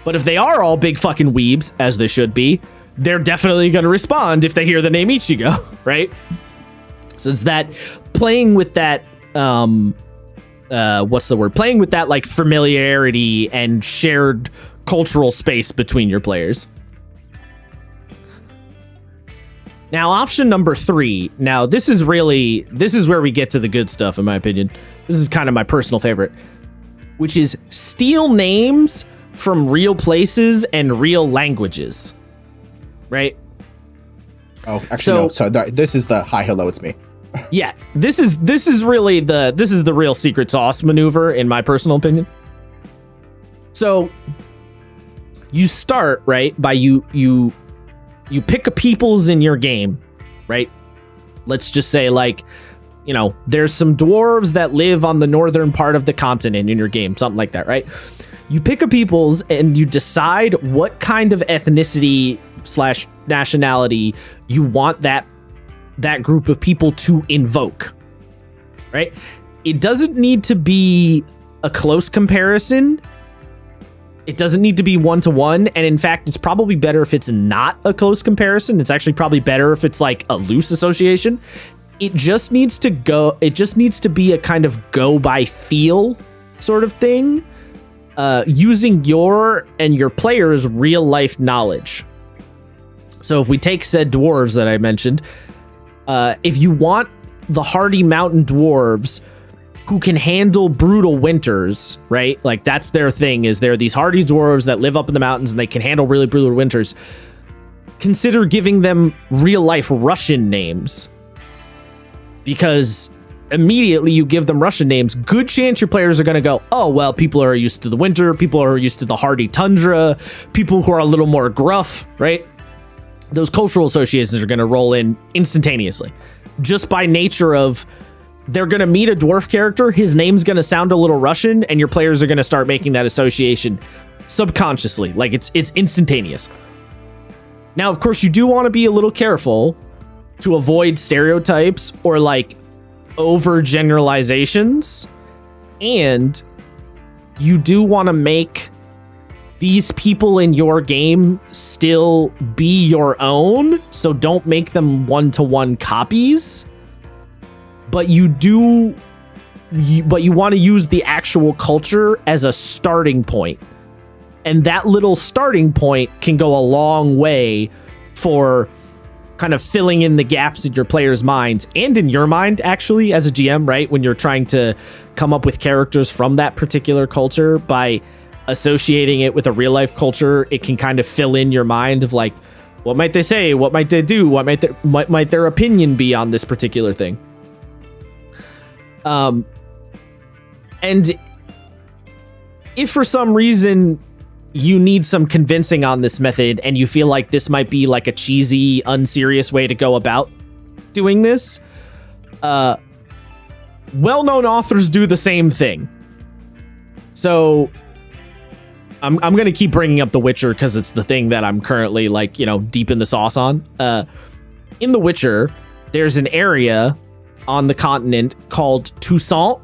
But if they are all big fucking weebs, as they should be, they're definitely going to respond if they hear the name Ichigo, right? So it's that playing with that, playing with that like familiarity and shared cultural space between your players. Now, option number 3. Now, this is where we get to the good stuff, in my opinion. This is kind of my personal favorite, which is steal names from real places and real languages. Right? Oh, actually, no. So this is the hi, hello, it's me. Yeah, this is the real secret sauce maneuver, in my personal opinion. So you start right by you pick a peoples in your game, right? Let's just say there's some dwarves that live on the northern part of the continent in your game, something like that, right? You pick a peoples and you decide what kind of ethnicity / nationality you want that group of people to invoke, right? It doesn't need to be a close comparison. It doesn't need to be 1-to-1, and in fact, it's probably better if it's not a close comparison. It's actually probably better if it's like a loose association. It just needs to be a kind of go by feel sort of thing, using your and your players' real life knowledge. So if we take said dwarves that I mentioned, if you want the hardy mountain dwarves who can handle brutal winters, right? Like that's their thing, is they're these hardy dwarves that live up in the mountains and they can handle really brutal winters. Consider giving them real life Russian names, because immediately you give them Russian names, good chance your players are going to go, oh, well, people are used to the winter. People are used to the hardy tundra, people who are a little more gruff, right? Those cultural associations are going to roll in instantaneously just by nature of they're going to meet a dwarf character. His name's going to sound a little Russian, and your players are going to start making that association subconsciously. Like it's instantaneous. Now, of course, you do want to be a little careful to avoid stereotypes or like overgeneralizations. And you do want to make these people in your game still be your own. So don't make them 1-to-1 copies. But you want to use the actual culture as a starting point. And that little starting point can go a long way for kind of filling in the gaps in your players' minds and in your mind, actually, as a GM, right? When you're trying to come up with characters from that particular culture, by associating it with a real life culture, it can kind of fill in your mind of like, what might they say? What might they do? What might their opinion be on this particular thing? And if for some reason you need some convincing on this method and you feel like this might be like a cheesy, unserious way to go about doing this, well-known authors do the same thing. So I'm going to keep bringing up The Witcher because it's the thing that I'm currently like, deep in the sauce on. In The Witcher, there's an area on the continent called Toussaint.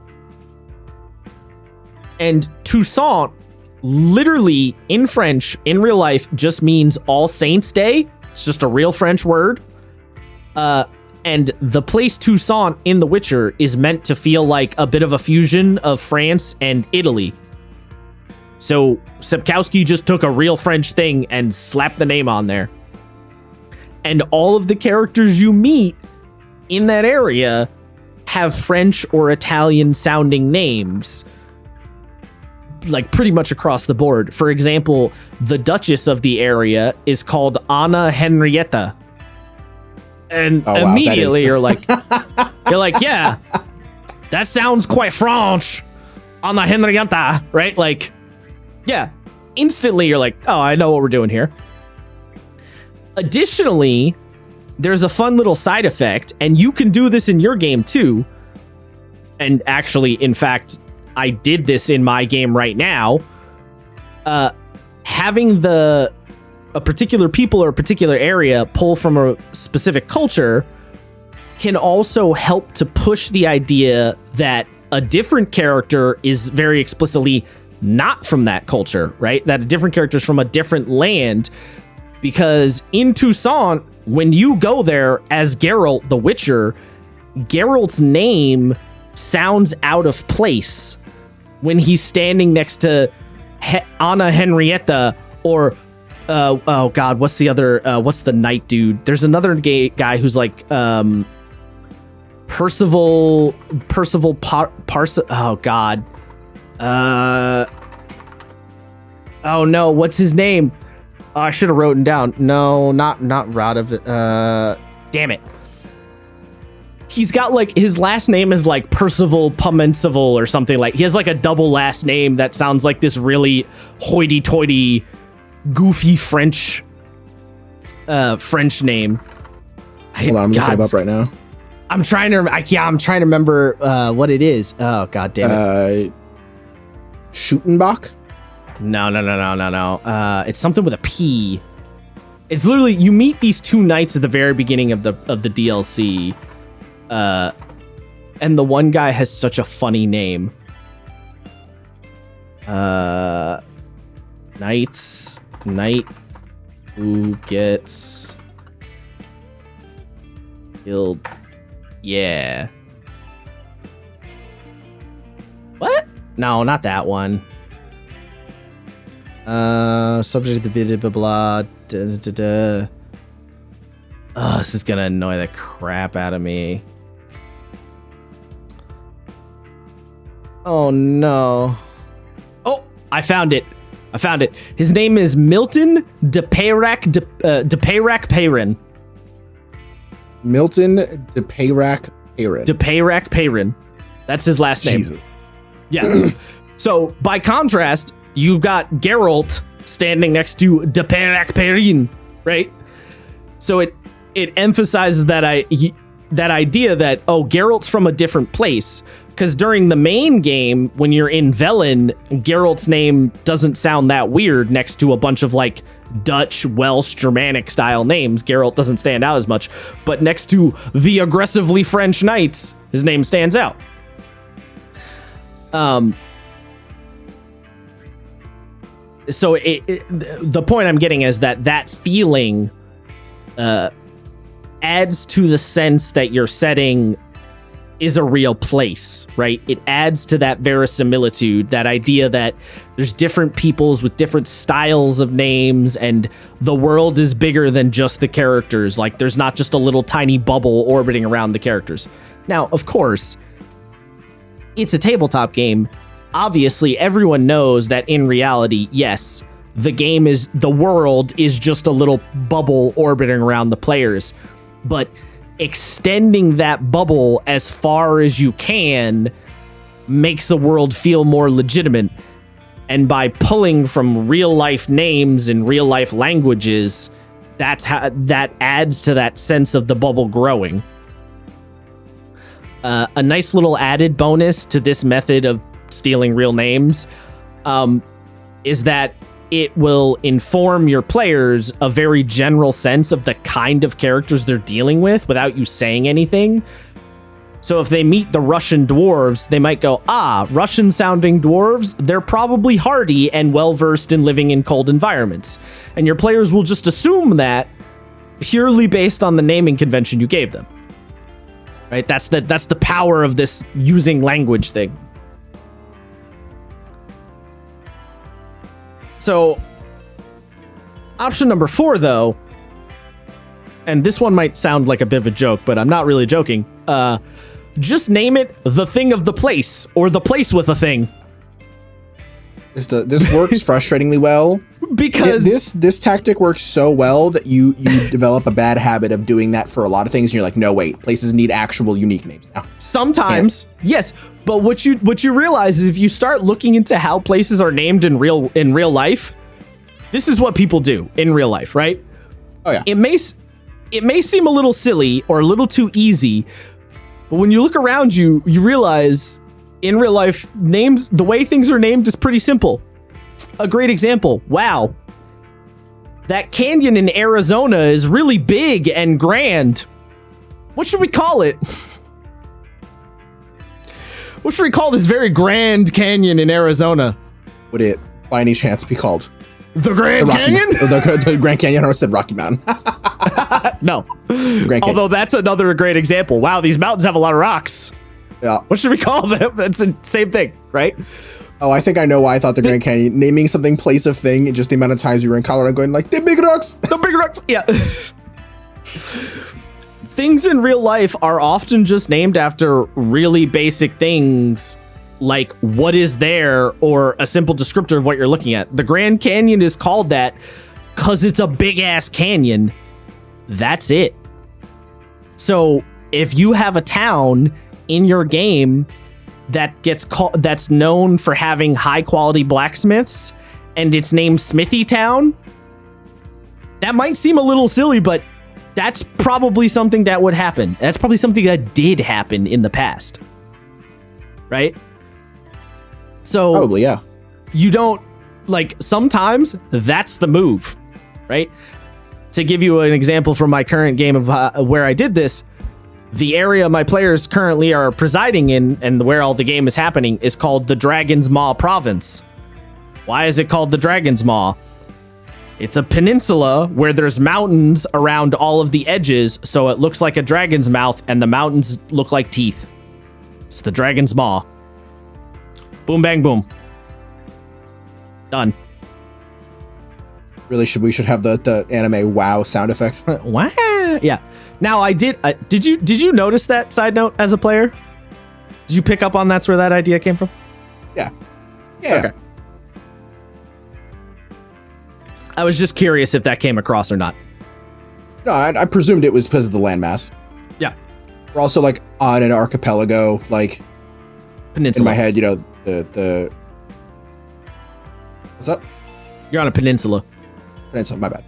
And Toussaint literally in French, in real life, just means All Saints Day. It's just a real French word. And the place Toussaint in The Witcher is meant to feel like a bit of a fusion of France and Italy. So Sapkowski just took a real French thing and slapped the name on there. And all of the characters you meet in that area have French or Italian sounding names, like pretty much across the board. For example, the Duchess of the area is called Anna Henrietta. And immediately you're like, yeah, that sounds quite French. Anna Henrietta, right? Like, yeah, instantly you're like, oh, I know what we're doing here. Additionally, there's a fun little side effect, and you can do this in your game too. And actually, in fact, I did this in my game right now. Having a particular people or a particular area pull from a specific culture can also help to push the idea that a different character is very explicitly not from that culture, right? That a different character is from a different land. Because in Toussaint, when you go there as Geralt the Witcher, Geralt's name sounds out of place when he's standing next to Anna Henrietta or oh god, what's the knight dude? There's another gay guy who's like Percival oh god. Oh no, what's his name? Oh, I should have written down. No, not Radovid. Damn it. He's got like his last name is like Percival Pumensival or something. Like he has like a double last name that sounds like this really hoity-toity, goofy French name. Hold on, I'm looking it up right now. I'm trying to remember what it is. Oh god damn it. Schuttenbach? No. It's something with a P. It's literally you meet these two knights at the very beginning of the DLC. And the one guy has such a funny name. Knight who gets killed. Yeah. What? No, not that one. Subject to blah blah blah. Oh, this is gonna annoy the crap out of me. Oh no. Oh, I found it. His name is Milton de Peyrac Peyrin. Milton de Peyrac Peyrin. De Peyrac Peyrin. That's his last name. Jesus. Yeah. So by contrast, you got Geralt standing next to de Peyrac Peyrin, right? So it emphasizes that idea that, oh, Geralt's from a different place. Because during the main game, when you're in Velen, Geralt's name doesn't sound that weird next to a bunch of like Dutch, Welsh, Germanic style names. Geralt doesn't stand out as much. But next to the aggressively French knights, his name stands out. So the point I'm getting is that feeling adds to the sense that you're setting is a real place, right? It adds to that verisimilitude, that idea that there's different peoples with different styles of names, and the world is bigger than just the characters. Like, there's not just a little tiny bubble orbiting around the characters. Now, of course, it's a tabletop game. Obviously, everyone knows that in reality, yes, the world is just a little bubble orbiting around the players. But extending that bubble as far as you can makes the world feel more legitimate. And by pulling from real life names and real life languages, that adds to that sense of the bubble growing. A nice little added bonus to this method of stealing real names is that it will inform your players a very general sense of the kind of characters they're dealing with without you saying anything. So if they meet the Russian dwarves, they might go, Russian sounding dwarves, they're probably hardy and well versed in living in cold environments. And your players will just assume that purely based on the naming convention you gave them. Right? That's the power of this using language thing. So option number 4, though, and this one might sound like a bit of a joke, but I'm not really joking. Just name it the thing of the place, or the place with a thing. This works frustratingly well. Because this tactic works so well that you develop a bad habit of doing that for a lot of things, and you're like, no, wait, places need actual unique names now. Sometimes, yes, but what you realize is if you start looking into how places are named in real life, this is what people do in real life, right? Oh yeah. It may seem a little silly or a little too easy, but when you look around you, you realize in real life, names, the way things are named is pretty simple. A great example. Wow. That canyon in Arizona is really big and grand. What should we call it? What should we call this very grand canyon in Arizona? Would it, by any chance, be called the Grand Canyon? The Grand Canyon, or said Rocky Mountain. No. Although that's another great example. Wow, these mountains have a lot of rocks. Yeah. What should we call them? That's the same thing, right? Oh, I think I know why I thought the Grand Canyon. Naming something place of thing, and just the amount of times you were in Colorado going like, the big rocks! The big rocks! Yeah. Things in real life are often just named after really basic things, like what is there, or a simple descriptor of what you're looking at. The Grand Canyon is called that because it's a big-ass canyon. That's it. So if you have a town in your game that's known for having high quality blacksmiths, and it's named Smithy Town, that might seem a little silly, but that's probably something that would happen. That's probably something that did happen in the past, right? So probably, yeah. You don't, like, sometimes that's the move, right? To give you an example from my current game of where I did this, the area my players currently are presiding in and where all the game is happening is called the Dragon's Maw Province. Why is it called the Dragon's Maw? It's a peninsula where there's mountains around all of the edges, so it looks like a dragon's mouth and the mountains look like teeth. It's the Dragon's Maw. Boom, bang, boom. Done. Really, we should have the anime wow sound effect. Wow. Yeah. Now I did you notice that, side note, as a player? Did you pick up on that's where that idea came from? Yeah. Yeah. Okay. I was just curious if that came across or not. No, I presumed it was because of the landmass. Yeah. We're also like on an archipelago, like peninsula. In my head, you know, the what's up? You're on a peninsula. Peninsula, my bad.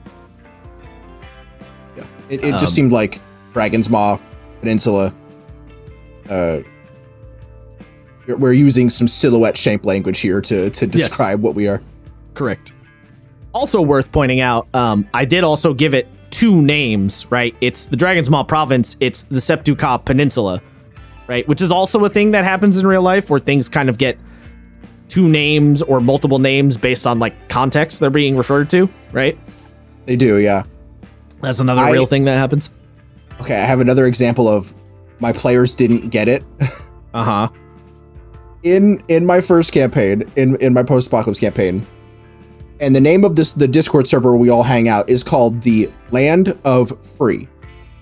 Yeah. It just seemed like Dragon's Maw, Peninsula. We're using some silhouette shape language here to describe what we are. Correct. Also worth pointing out, I did also give it 2 names, right? It's the Dragon's Maw Province, it's the Septuka Peninsula, right? Which is also a thing that happens in real life where things kind of get 2 names or multiple names based on like context they're being referred to, right? They do, yeah. That's another real thing that happens. Okay, I have another example of my players didn't get it. Uh-huh. In my first campaign, in my post-apocalypse campaign, and the name of the Discord server we all hang out is called the Land of Free.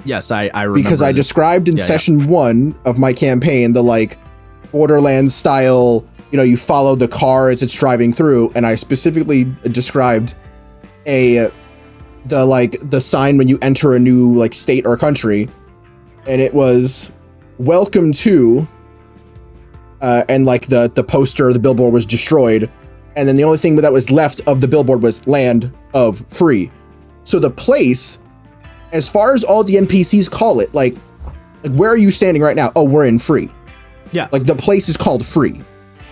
Yes, I remember. Because I described in session 1 of my campaign the like Borderlands style, you know, you follow the car as it's driving through, and I specifically described the sign when you enter a new like state or country, and it was welcome to, and like the poster, the billboard was destroyed. And then the only thing that was left of the billboard was Land of Free. So the place, as far as all the NPCs call it, like where are you standing right now? Oh, we're in Free. Yeah. Like the place is called Free.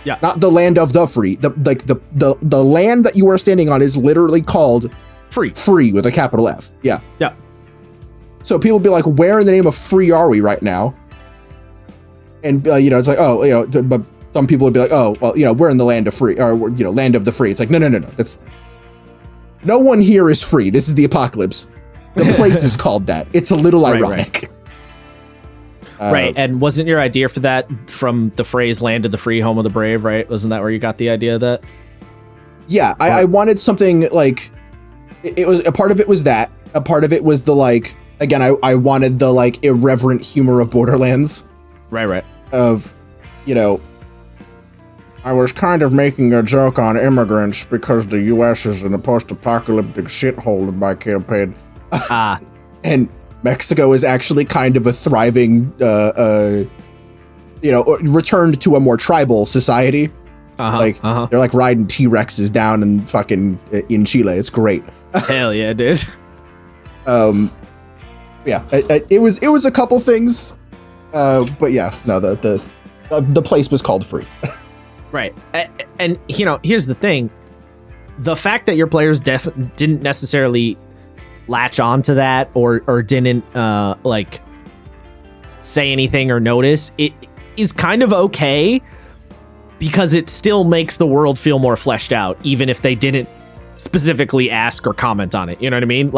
Yeah. Not the Land of the Free. The land that you are standing on is literally called Free. Free with a capital F. Yeah. Yeah. So people be like, where in the name of free are we right now? And it's like, oh, but some people would be like, oh, well, we're in the land of free, or land of the free. It's like, no. That's no one here is free. This is the apocalypse. The place is called that. It's a little ironic. Right. And wasn't your idea for that from the phrase "land of the free, home of the brave"? Right? Wasn't that where you got the idea of that? Yeah, I wanted something like it was a part of it was that. A part of it was the again, I wanted the irreverent humor of Borderlands. Right. Of, I was kind of making a joke on immigrants because the U.S. is in a post-apocalyptic shithole in my campaign. And Mexico is actually kind of a thriving, returned to a more tribal society. They're riding T-Rexes down and fucking in Chile. It's great. Hell yeah, dude. Yeah, it was a couple things, but yeah, no, the place was called free. Right, and here's the thing: the fact that your players didn't necessarily latch on to that or didn't say anything or notice it is kind of okay, because it still makes the world feel more fleshed out, even if they didn't specifically ask or comment on it. You know what I mean?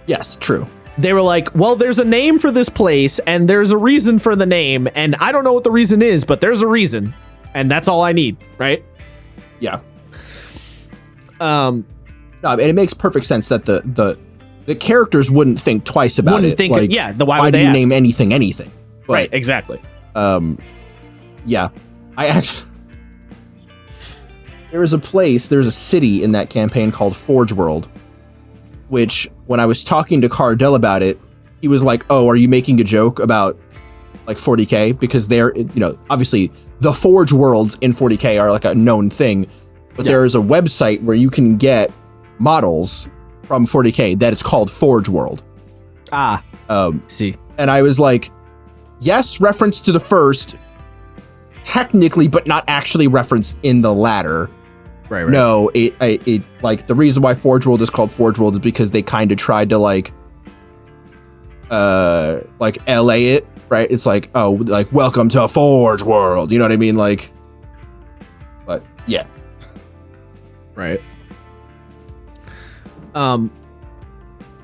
Yes, true. They were like, well, there's a name for this place and there's a reason for the name, and I don't know what the reason is, but there's a reason, and that's all I need, right? Yeah. No, and it makes perfect sense that the characters wouldn't think twice about it. Why would they you ask? name anything? But, right, exactly. Yeah. I actually... There's a city in that campaign called Forge World, which, when I was talking to Cardell about it, he was like, oh, are you making a joke about 40K? Because they're, obviously the Forge Worlds in 40K are a known thing, but there is a website where you can get models from 40K that it's called Forge World. See. And I was like, yes, reference to the first, technically, but not actually reference in the latter. Right. No, it the reason why Forge World is called Forge World is because they kind of tried to LA it, right? It's welcome to Forge World, you know what I mean? But yeah. Right. An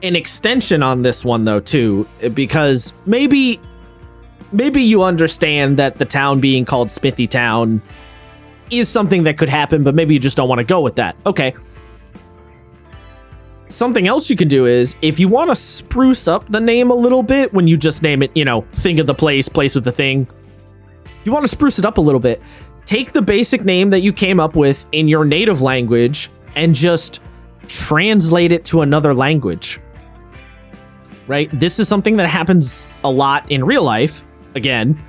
extension on this one though too, because maybe you understand that the town being called Smithy Town is something that could happen, but maybe you just don't want to go with that. Okay. Something else you can do is, if you want to spruce up the name a little bit, when you just name it, think of the place with the thing. If you want to spruce it up a little bit, take the basic name that you came up with in your native language and just translate it to another language. Right? This is something that happens a lot in real life, again.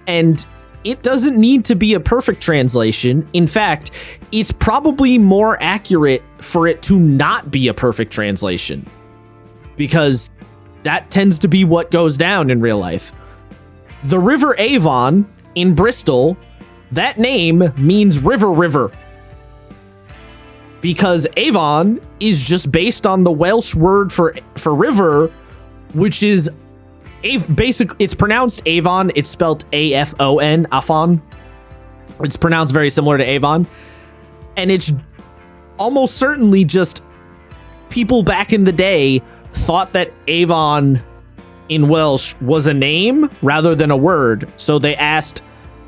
And it doesn't need to be a perfect translation. In fact, it's probably more accurate for it to not be a perfect translation, because that tends to be what goes down in real life. The River Avon in Bristol, that name means river, because Avon is just based on the Welsh word for river, which is it's pronounced Avon. It's spelled A-F-O-N, Afon. It's pronounced very similar to Avon. And it's almost certainly just people back in the day thought that Avon in Welsh was a name rather than a word. So they asked,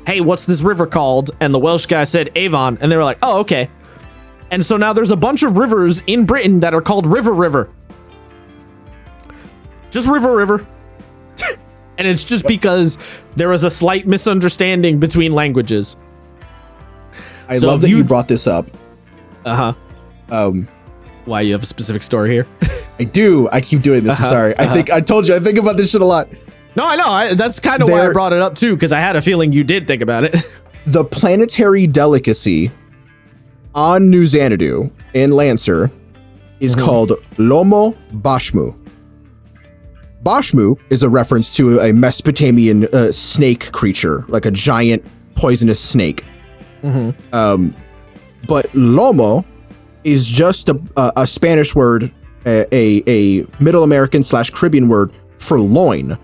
hey, what's this river called? And the Welsh guy said Avon. And they were like, oh, okay. And so now there's a bunch of rivers in Britain that are called river. Just river. And it's just because there was a slight misunderstanding between languages. I love that you brought this up. Why, you have a specific story here? I do. I keep doing this. I'm sorry. I told you I think about this shit a lot. No, I know. That's kind of why I brought it up too, because I had a feeling you did think about it. The planetary delicacy on New Xanadu in Lancer is called Lomo Bashmu. Bashmu is a reference to a Mesopotamian snake creature, like a giant poisonous snake. But Lomo is just a Spanish word, a Middle American / Caribbean word for loin.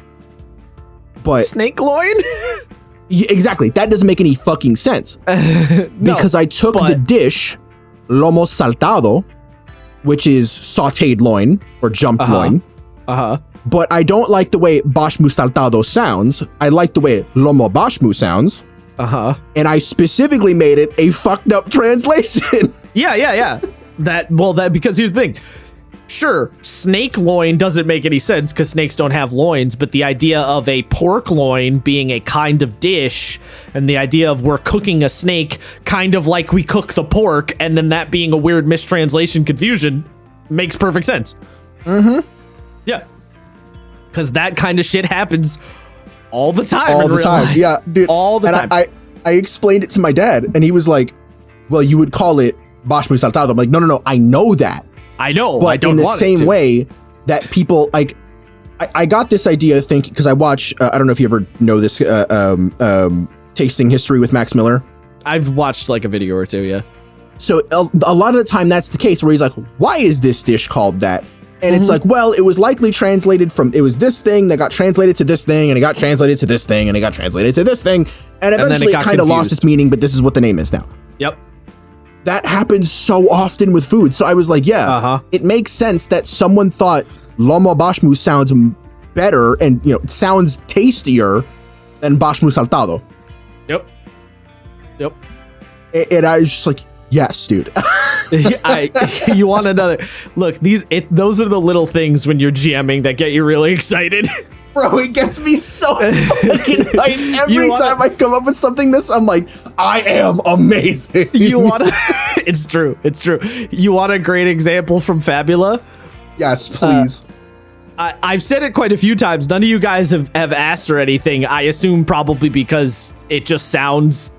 But snake loin? Exactly. That doesn't make any fucking sense. Because I took the dish, lomo saltado, which is sauteed loin or jumped loin. But I don't like the way bashmu saltado sounds. I like the way lomo bashmu sounds. And I specifically made it a fucked up translation. Yeah. That because here's the thing. Sure, snake loin doesn't make any sense because snakes don't have loins, but the idea of a pork loin being a kind of dish and the idea of we're cooking a snake kind of like we cook the pork and then that being a weird mistranslation confusion makes perfect sense. Yeah. Because that kind of shit happens all the time. All the time. Life. Yeah, dude. All the time. I explained it to my dad and he was like, well, you would call it bashmu saltado. I'm like, no, I know that. I know, but I don't in the same way that people like, I got this idea thinking because I watch. I don't know if you ever know this. Tasting History with Max Miller. I've watched like a video or two. Yeah. So a lot of the time that's the case where he's like, "Why is this dish called that?" And it's like, well, it was likely translated from. It was this thing that got translated to this thing, and it got translated to this thing, and it got translated to this thing, and eventually it kind of lost its meaning. But this is what the name is now. Yep. That happens so often with food. So I was like, yeah, it makes sense that someone thought lomo bashmu sounds better and, it sounds tastier than bashmu saltado. Yep. And I was just like, yes, dude. You want another? Look, those are the little things when you're GMing that get you really excited. Bro, it gets me so fucking hyped. Every time I come up with something I'm like, I am amazing. It's true. You want a great example from Fabula? Yes, please. I've said it quite a few times. None of you guys have asked or anything. I assume probably because it just sounds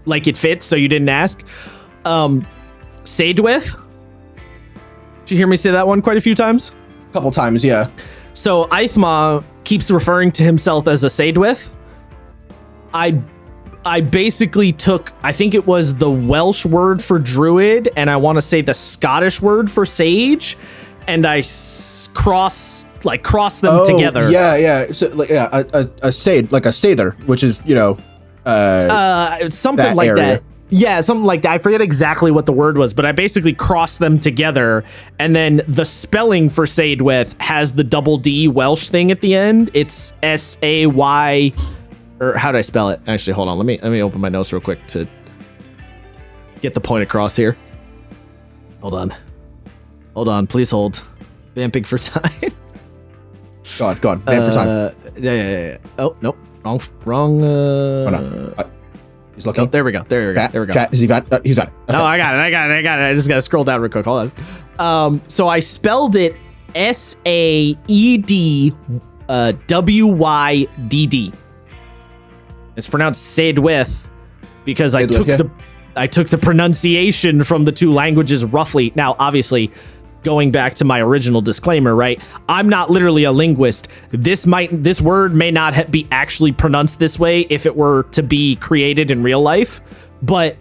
like it fits, so you didn't ask. Saidwith? Did you hear me say that one quite a few times? A couple times, yeah. So Aithma keeps referring to himself as a Saidwith. I basically took, I think it was the Welsh word for druid, and I want to say the Scottish word for sage, and I cross them together. Yeah. So a Said, like a Sather, which is, something that like area. that. Yeah, something like that. I forget exactly what the word was, but I basically crossed them together. And then the spelling for Saidwith has the double D Welsh thing at the end. It's S-A-Y, or how do I spell it? Actually, hold on. Let me open my notes real quick to get the point across here. Hold on. Please hold. Vamping for time. Go on. Vamp for time. Yeah. Oh, nope. Wrong. Oh, no. He's looking. Oh, there we go. There we go. Chat, is he vat? He's vat. Okay. No, I got it. I just got to scroll down real quick. Hold on. So I spelled it S-A-E-D-W-Y-D-D. It's pronounced Saidwith because I took the pronunciation from the two languages roughly. Now, obviously, going back to my original disclaimer, right? I'm not literally a linguist. This word may not be actually pronounced this way if it were to be created in real life, but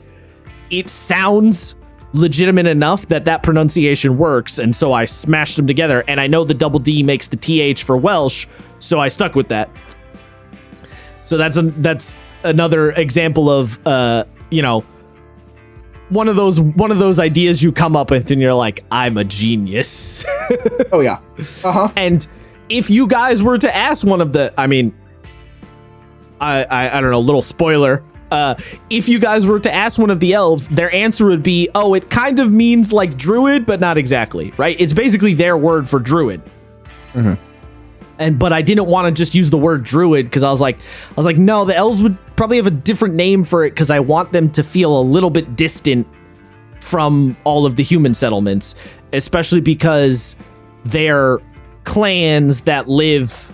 it sounds legitimate enough that pronunciation works, and so I smashed them together. And I know the double D makes the TH for Welsh, so I stuck with that. So that's another example of one of those ideas you come up with and you're like, I'm a genius. Oh yeah. And if you guys were to ask one of the, I don't know, little spoiler. If you guys were to ask one of the elves, their answer would be, oh, it kind of means like druid, but not exactly, right? It's basically their word for druid. But I didn't want to just use the word druid because I was like, no, the elves would probably have a different name for it because I want them to feel a little bit distant from all of the human settlements, especially because they're clans that live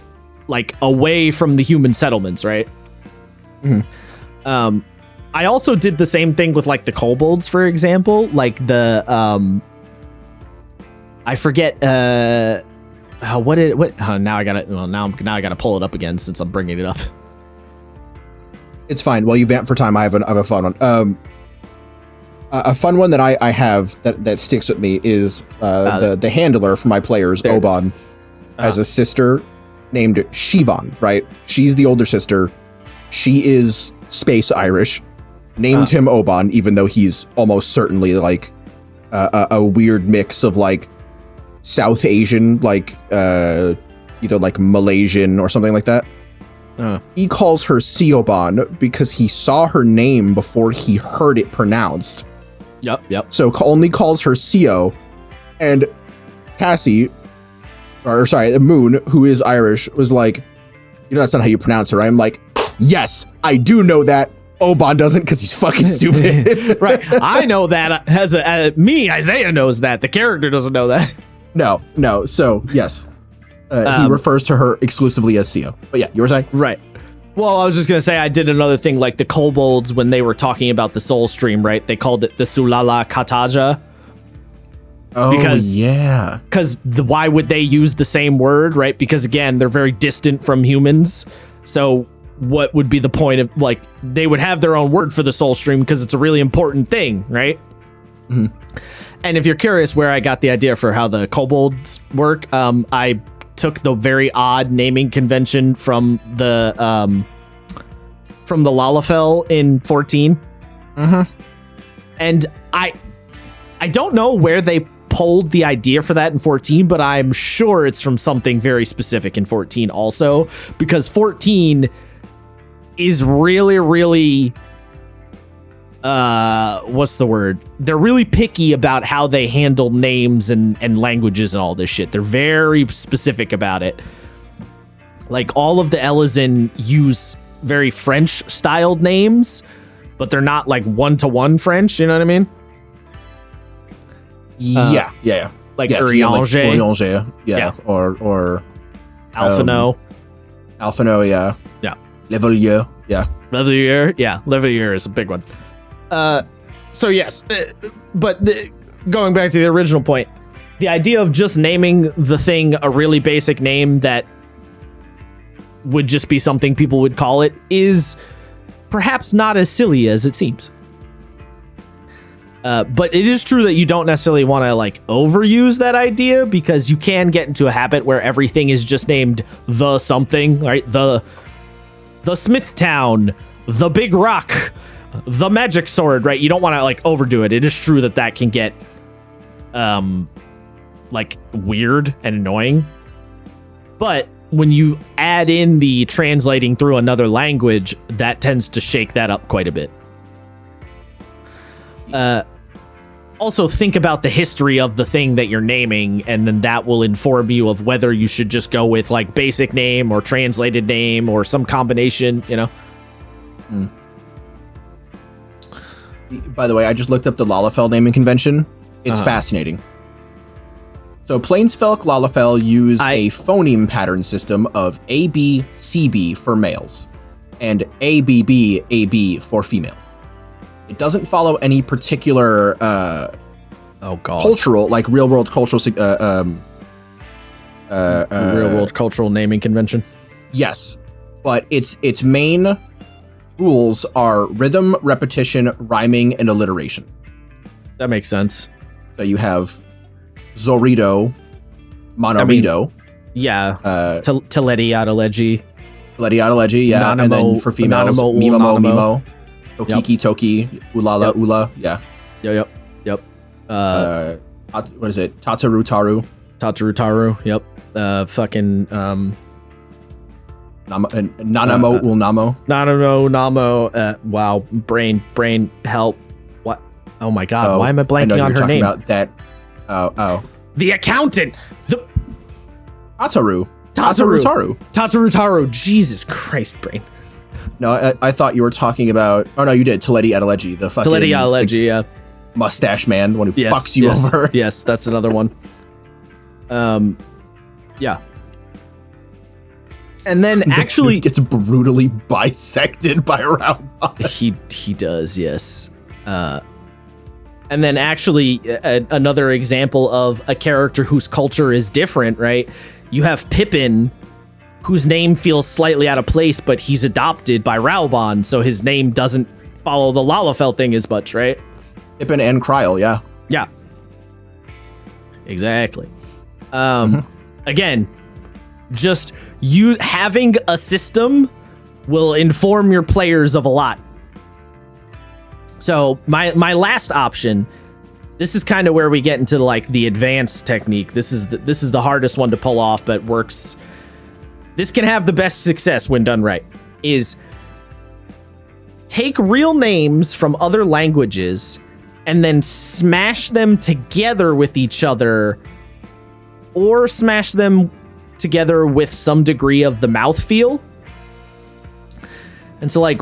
like away from the human settlements, right? I also did the same thing with like the kobolds, for example, like the I forget now I gotta pull it up again since I'm bringing it up. It's fine. While you vamp for time, I have a fun one. A fun one that I have that sticks with me is the handler for my players, Oban, has a sister named Siobhan, right? She's the older sister. She is space Irish. Named him Oban, even though he's almost certainly like a weird mix of like South Asian, like either like Malaysian or something like that. He calls her Siobhan because he saw her name before he heard it pronounced. Yep. So only calls her Sio. And Cassie, or sorry, Moon, who is Irish, was like, you know, that's not how you pronounce her. I'm like, yes, I do know that. Oban doesn't because he's fucking stupid. Right. I know that Isaiah knows that. The character doesn't know that. No. So, yes. He refers to her exclusively as Sio. But yeah, you were saying? Right. Well, I was just going to say I did another thing like the kobolds when they were talking about the soul stream, right? They called it the Sulala Kataja. Oh, yeah. Because why would they use the same word, right? Because, again, they're very distant from humans. So what would be the point of, like, they would have their own word for the soul stream because it's a really important thing, right? Mm-hmm. And if you're curious where I got the idea for how the kobolds work, I took the very odd naming convention from the Lalafell in 14. And I don't know where they pulled the idea for that in 14, but I'm sure it's from something very specific in 14 also, because 14 is really, really what's the word? They're really picky about how they handle names and languages and all this shit. They're very specific about it. Like all of the Elezen use very French styled names, but they're not like one-to-one French, you know what I mean? Yeah. Like Urianger. Urianger. Yeah. Or Alphino. Alphino, yeah. Yeah. Levelier, yeah. Levelier is a big one. So yes, but going back to the original point, the idea of just naming the thing a really basic name that would just be something people would call it is perhaps not as silly as it seems. But it is true that you don't necessarily want to like overuse that idea because you can get into a habit where everything is just named the something, right? The Smithtown, the Big Rock, the Magic Sword, right? You don't want to like overdo it. It is true that can get like weird and annoying. But when you add in the translating through another language, that tends to shake that up quite a bit. Also think about the history of the thing that you're naming, and then that will inform you of whether you should just go with like basic name or translated name or some combination, you know? By the way, I just looked up the Lalafell naming convention. It's fascinating. So Plainsfelk Lalafell use a phoneme pattern system of AB, CB for males and ABB, AB for females. It doesn't follow any particular cultural, like real world cultural real world cultural naming convention. Yes, but its main rules are rhythm, repetition, rhyming, and alliteration. That makes sense. So you have Zorito, Monorito. Teledi Adeleji. Teledi Adeleji, yeah. Nanamo, and then for females, Mimo. Tokiki, Toki, Ulala, Ula, yeah. Yep. What is it? Tatarutaru, yep. Fucking, Nanamo, Ulnamo. Nanamo, Namo, wow, brain, help. What? Oh my god, why am I blanking on her name? About that. The accountant! Tatarutaru. Jesus Christ, brain. No, I thought you were talking about... Oh, no, you did. Teledi Adeleji, the fucking... Teledi Adeleji, yeah. Mustache man, the one who fucks you over. Yes, that's another one. Yeah. And then actually... gets brutally bisected by a round bot. He does, yes. And then actually, another example of a character whose culture is different, right? You have Pippin, whose name feels slightly out of place, but he's adopted by Raubon, so his name doesn't follow the Lalafell thing as much, right? Pippin and Kryl, yeah. Yeah. Exactly. Again, just you having a system will inform your players of a lot. So my last option, this is kind of where we get into like the advanced technique. This is the hardest one to pull off, but works. This can have the best success when done right. Is take real names from other languages and then smash them together with each other, or smash them together with some degree of the mouthfeel. And so like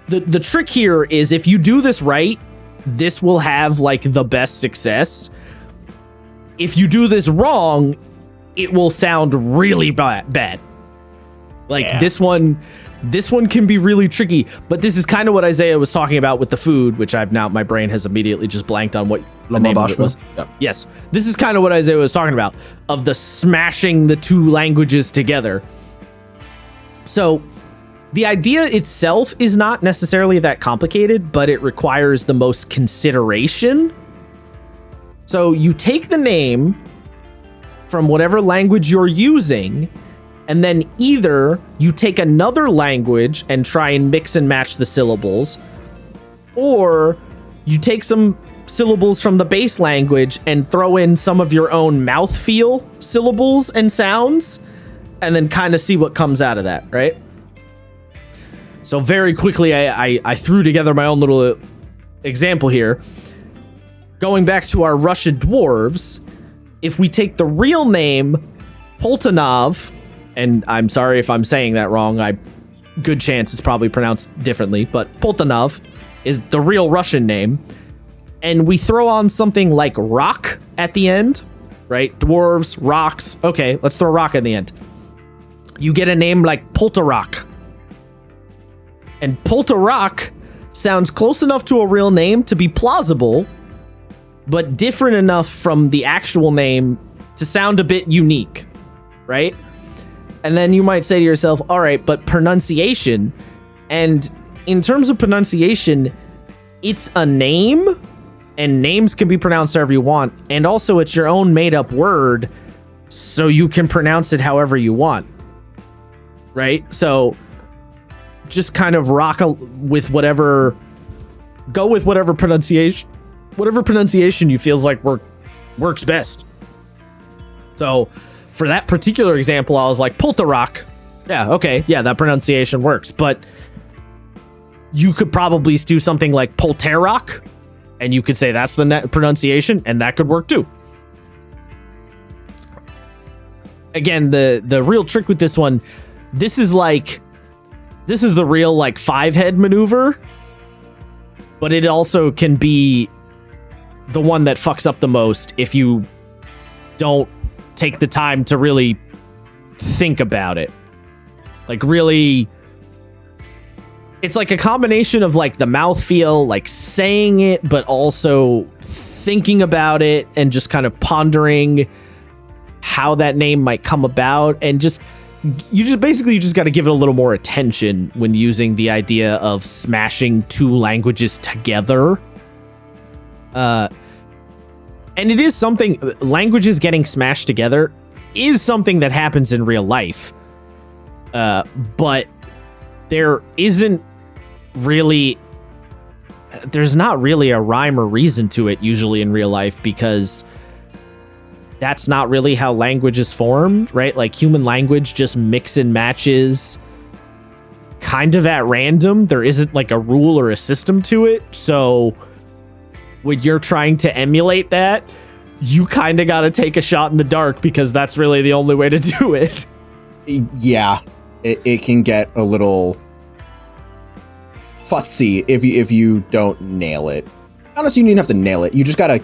the trick here is if you do this right, this will have like the best success. If you do this wrong, it will sound really bad. Like this one can be really tricky, but this is kind of what Isaiah was talking about with the food, which my brain has immediately just blanked on what the name of it was. Yeah. Yes. This is kind of what Isaiah was talking about, of the smashing the two languages together. So the idea itself is not necessarily that complicated, but it requires the most consideration. So you take the name from whatever language you're using, and then either you take another language and try and mix and match the syllables, or you take some syllables from the base language and throw in some of your own mouthfeel syllables and sounds, and then kind of see what comes out of that, right? So very quickly, I threw together my own little example here. Going back to our Russian dwarves, if we take the real name Poltanov, and I'm sorry if I'm saying that wrong, good chance it's probably pronounced differently, but Poltanov is the real Russian name, and we throw on something like rock at the end, right? Dwarves, rocks. Okay, let's throw rock at the end. You get a name like Poltarok. And Poltarok sounds close enough to a real name to be plausible, but different enough from the actual name to sound a bit unique, right? And then you might say to yourself, all right, but pronunciation, and in terms of pronunciation, it's a name, and names can be pronounced however you want, and also it's your own made-up word, so you can pronounce it however you want, right? So just kind of with whatever pronunciation you feels like works best. So for that particular example, I was like, Poltarok. Yeah, okay, yeah, that pronunciation works. But you could probably do something like Polterok, and you could say that's the pronunciation, and that could work too. Again, the real trick with this one, this is the real like 5-head maneuver, but it also can be the one that fucks up the most if you don't take the time to really think about it. Like really, it's like a combination of like the mouthfeel, like saying it, but also thinking about it and just kind of pondering how that name might come about, and you just got to give it a little more attention when using the idea of smashing two languages together. And it is something, languages getting smashed together is something that happens in real life. But there's not really a rhyme or reason to it usually in real life, because that's not really how language is formed, right? Like human language just mix and matches kind of at random. There isn't like a rule or a system to it. So when you're trying to emulate that, you kind of got to take a shot in the dark, because that's really the only way to do it. Yeah, it can get a little futzy if you don't nail it. Honestly, you don't even have to nail it. You just gotta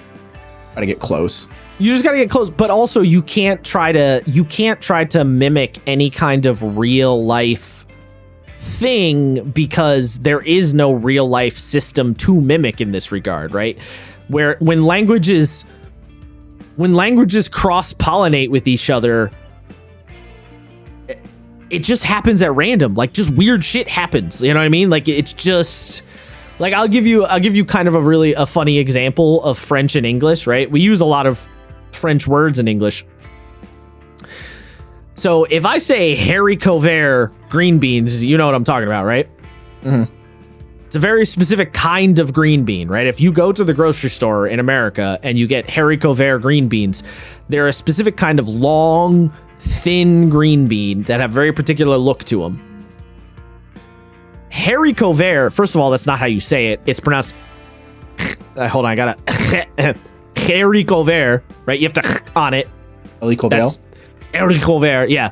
get close. You just gotta get close, but also you can't try to mimic any kind of real life thing, because there is no real life system to mimic in this regard, right? Where when languages cross-pollinate with each other, it just happens at random. Like just weird shit happens. You know what I mean? Like it's just like, I'll give you kind of a funny example of French and English, right? We use a lot of French words in English. So if I say haricot vert green beans, you know what I'm talking about, right? Mm-hmm. It's a very specific kind of green bean, right? If you go to the grocery store in America and you get haricot vert green beans, they're a specific kind of long, thin green bean that have very particular look to them. Haricot vert, first of all, that's not how you say it. It's pronounced. Hold on, I gotta. Haricot vert, right? You have to on it. Haricot vert. Haricot vert, yeah.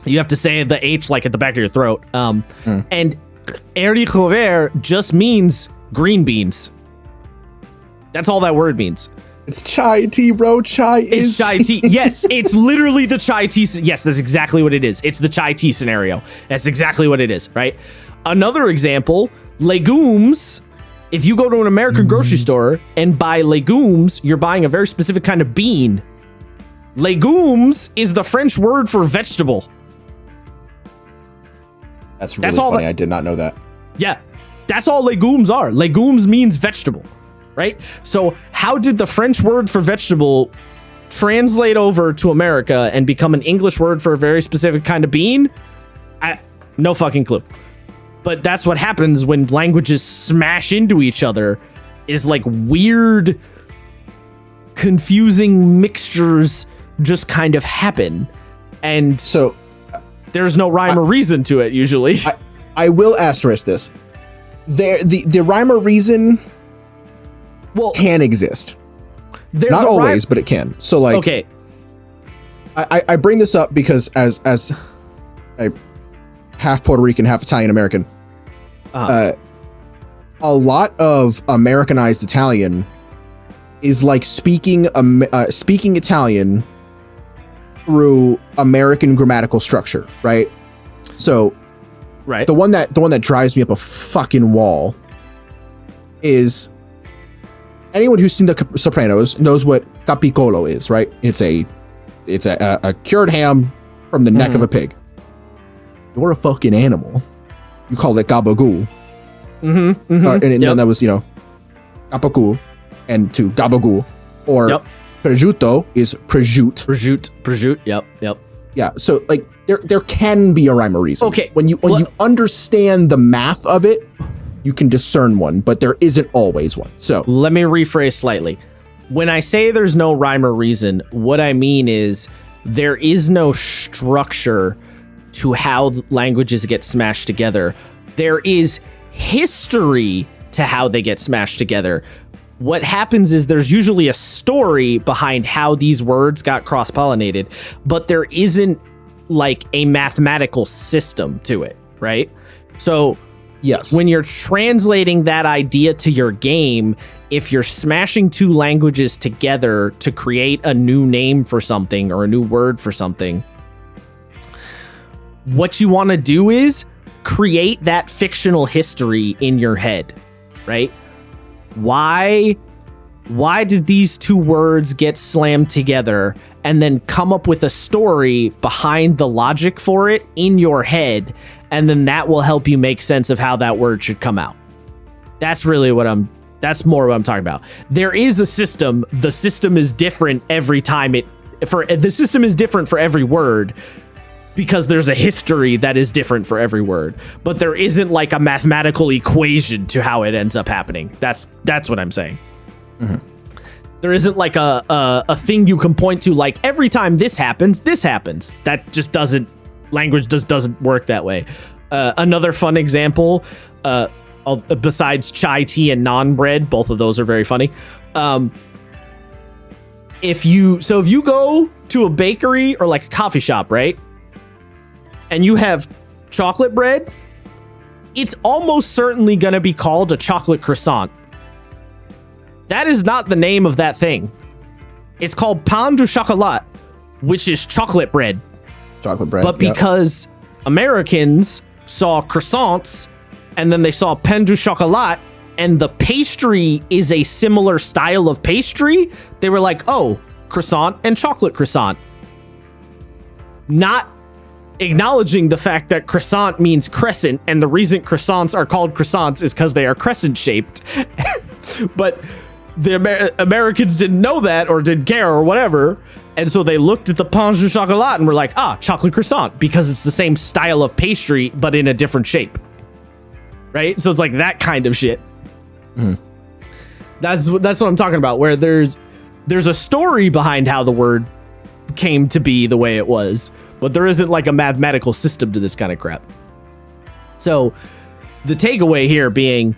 You have to say the H like at the back of your throat. And haricot vert just means green beans. That's all that word means. It's chai tea, bro. It's chai tea. Yes, it's literally the chai tea. Yes, that's exactly what it is. It's the chai tea scenario. That's exactly what it is, right? Another example, legumes. If you go to an American grocery store and buy legumes, you're buying a very specific kind of bean. Legumes is the French word for vegetable. That's really funny. I did not know that. Yeah, that's all legumes are. Legumes means vegetable, right? So how did the French word for vegetable translate over to America and become an English word for a very specific kind of bean? No fucking clue. But that's what happens when languages smash into each other, is like weird, confusing mixtures just kind of happen. And so there's no rhyme or reason to it usually. I will asterisk this. The rhyme or reason can exist. Not always, but it can. So like, okay. I bring this up because as a half Puerto Rican, half Italian American, a lot of Americanized Italian is like speaking Italian through American grammatical structure, right? So, right. The one that drives me up a fucking wall is anyone who's seen The Sopranos knows what capicolo is, right? It's a cured ham from the neck of a pig. You're a fucking animal. You call it gabagool. And then that was, gabagool and to gabagool. Or prosciutto is prosciutto. Prosciutto. Yep. Yeah. So like there can be a rhyme or reason. Okay. When you understand the math of it, you can discern one, but there isn't always one. So let me rephrase slightly. When I say there's no rhyme or reason, what I mean is there is no structure to how languages get smashed together. There is history to how they get smashed together. What happens is there's usually a story behind how these words got cross-pollinated, but there isn't like a mathematical system to it, right? So yes, when you're translating that idea to your game, if you're smashing two languages together to create a new name for something or a new word for something, what you want to do is create that fictional history in your head, right? Why did these two words get slammed together, and then come up with a story behind the logic for it in your head, and then that will help you make sense of how that word should come out. That's really that's more what I'm talking about. There is a system. The system is different every time the system is different for every word, because there's a history that is different for every word, but there isn't like a mathematical equation to how it ends up happening. That's what I'm saying. Mm-hmm. There isn't like a thing you can point to, like every time this happens. That just doesn't, language just doesn't work that way. Another fun example, besides chai tea and naan bread, both of those are very funny. If you go to a bakery or like a coffee shop, right? And you have chocolate bread, it's almost certainly going to be called a chocolate croissant. That is not the name of that thing. It's called pain du chocolat, which is chocolate bread. Chocolate bread. But because Americans saw croissants and then they saw pain du chocolat, and the pastry is a similar style of pastry, they were like, oh, croissant and chocolate croissant. Not acknowledging the fact that croissant means crescent, and the reason croissants are called croissants is because they are crescent shaped. But the Americans didn't know that, or didn't care, or whatever, And so they looked at the pain au chocolat and were like, chocolate croissant, because it's the same style of pastry, but in a different shape. Right? So it's like that kind of shit. That's what I'm talking about, where there's a story behind how the word came to be the way it was, but there isn't like a mathematical system to this kind of crap. So the takeaway here being,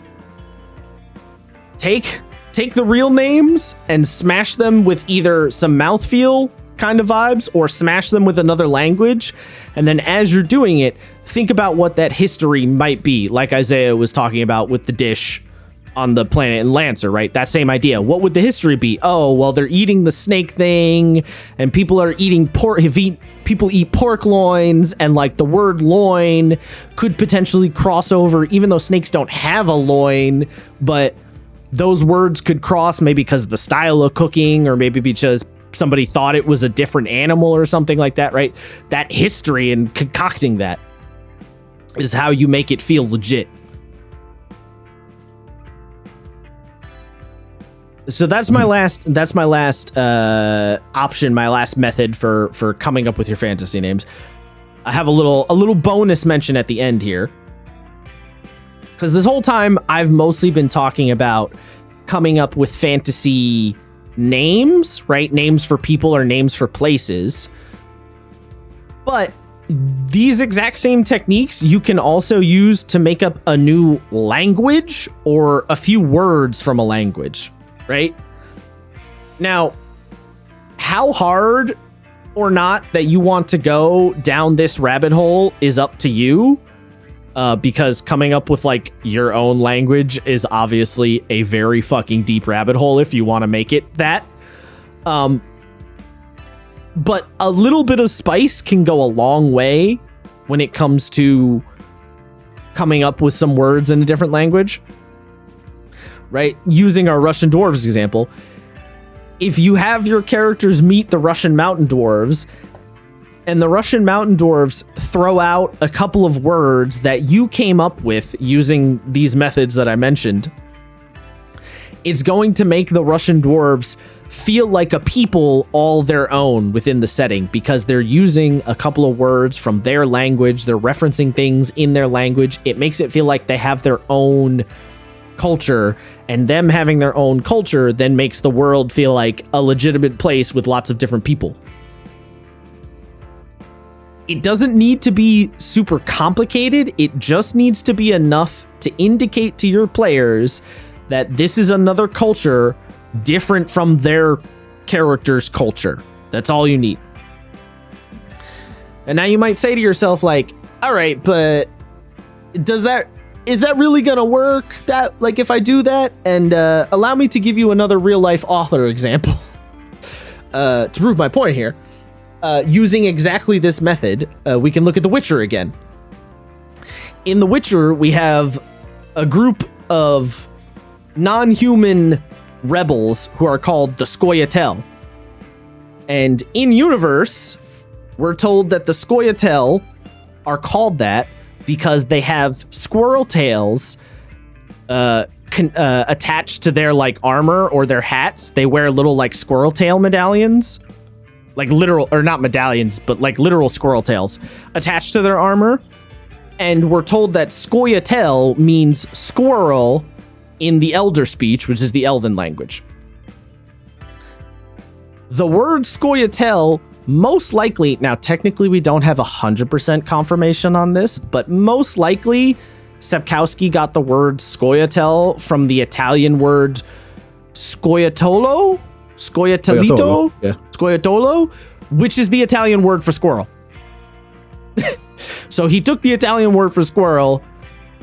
take the real names and smash them with either some mouthfeel kind of vibes or smash them with another language. And then as you're doing it, think about what that history might be. Like Isaiah was talking about with the dish on the planet in Lancer, right? That same idea. What would the history be? Oh, well, they're eating the snake thing and people are eating pork. People eat pork loins, and like the word loin could potentially cross over, even though snakes don't have a loin, but those words could cross maybe because of the style of cooking, or maybe because somebody thought it was a different animal or something like that, right? That history and concocting that is how you make it feel legit. So that's my last option, my last method for coming up with your fantasy names. I have a little bonus mention at the end here, because this whole time I've mostly been talking about coming up with fantasy names, right? Names for people or names for places. But these exact same techniques you can also use to make up a new language or a few words from a language. Right? Now, how hard or not that you want to go down this rabbit hole is up to you, because coming up with like your own language is obviously a very fucking deep rabbit hole if you want to make it that. But a little bit of spice can go a long way when it comes to coming up with some words in a different language. Right? Using our Russian dwarves example, if you have your characters meet the Russian mountain dwarves, and the Russian mountain dwarves throw out a couple of words that you came up with using these methods that I mentioned, it's going to make the Russian dwarves feel like a people all their own within the setting, because they're using a couple of words from their language. They're referencing things in their language. It makes it feel like they have their own culture, and them having their own culture then makes the world feel like a legitimate place with lots of different people. It doesn't need to be super complicated. It just needs to be enough to indicate to your players that this is another culture different from their character's culture. That's all you need. And now you might say to yourself, like, all right, but is that really gonna work? That, like, if I do that? And allow me to give you another real life author example to prove my point here. Using exactly this method, we can look at The Witcher again. In The Witcher, we have a group of non-human rebels who are called the Scoia'tael. And in universe, we're told that the Scoia'tael are called that because they have squirrel tails attached to their like armor or their hats. They wear little like squirrel tail medallions, like literal, or not medallions, but like literal squirrel tails attached to their armor. And we're told that Scoia'tael means squirrel in the Elder speech, which is the Elven language. The word Scoia'tael most likely, now technically we don't have 100% confirmation on this, but most likely Sapkowski got the word Scoia'tael from the Italian word scoiattolo, scoiattolito, scoiattolo, which is the Italian word for squirrel. So he took the Italian word for squirrel,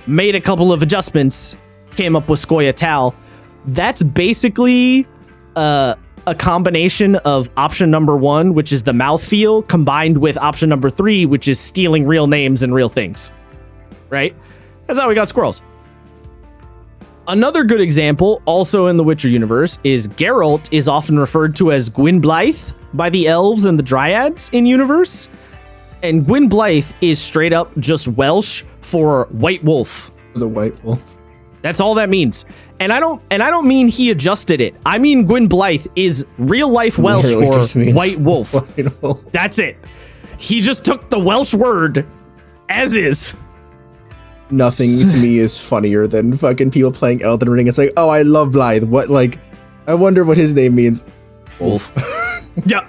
made a couple of adjustments, came up with Scoia'tael. That's basically a combination of option number 1, which is the mouthfeel, combined with option number 3, which is stealing real names and real things. Right? That's how we got squirrels. Another good example, also in the Witcher universe, is Geralt is often referred to as Gwynblythe by the elves and the dryads in universe. And Gwynblythe is straight up just Welsh for white wolf. The white wolf. That's all that means. And I don't mean he adjusted it. I mean Gwyn Blythe is real life Welsh for white wolf. That's it. He just took the Welsh word as is. Nothing to me is funnier than fucking people playing Elden Ring. It's like, oh, I love Blythe. What, like, I wonder what his name means. Wolf. Yeah.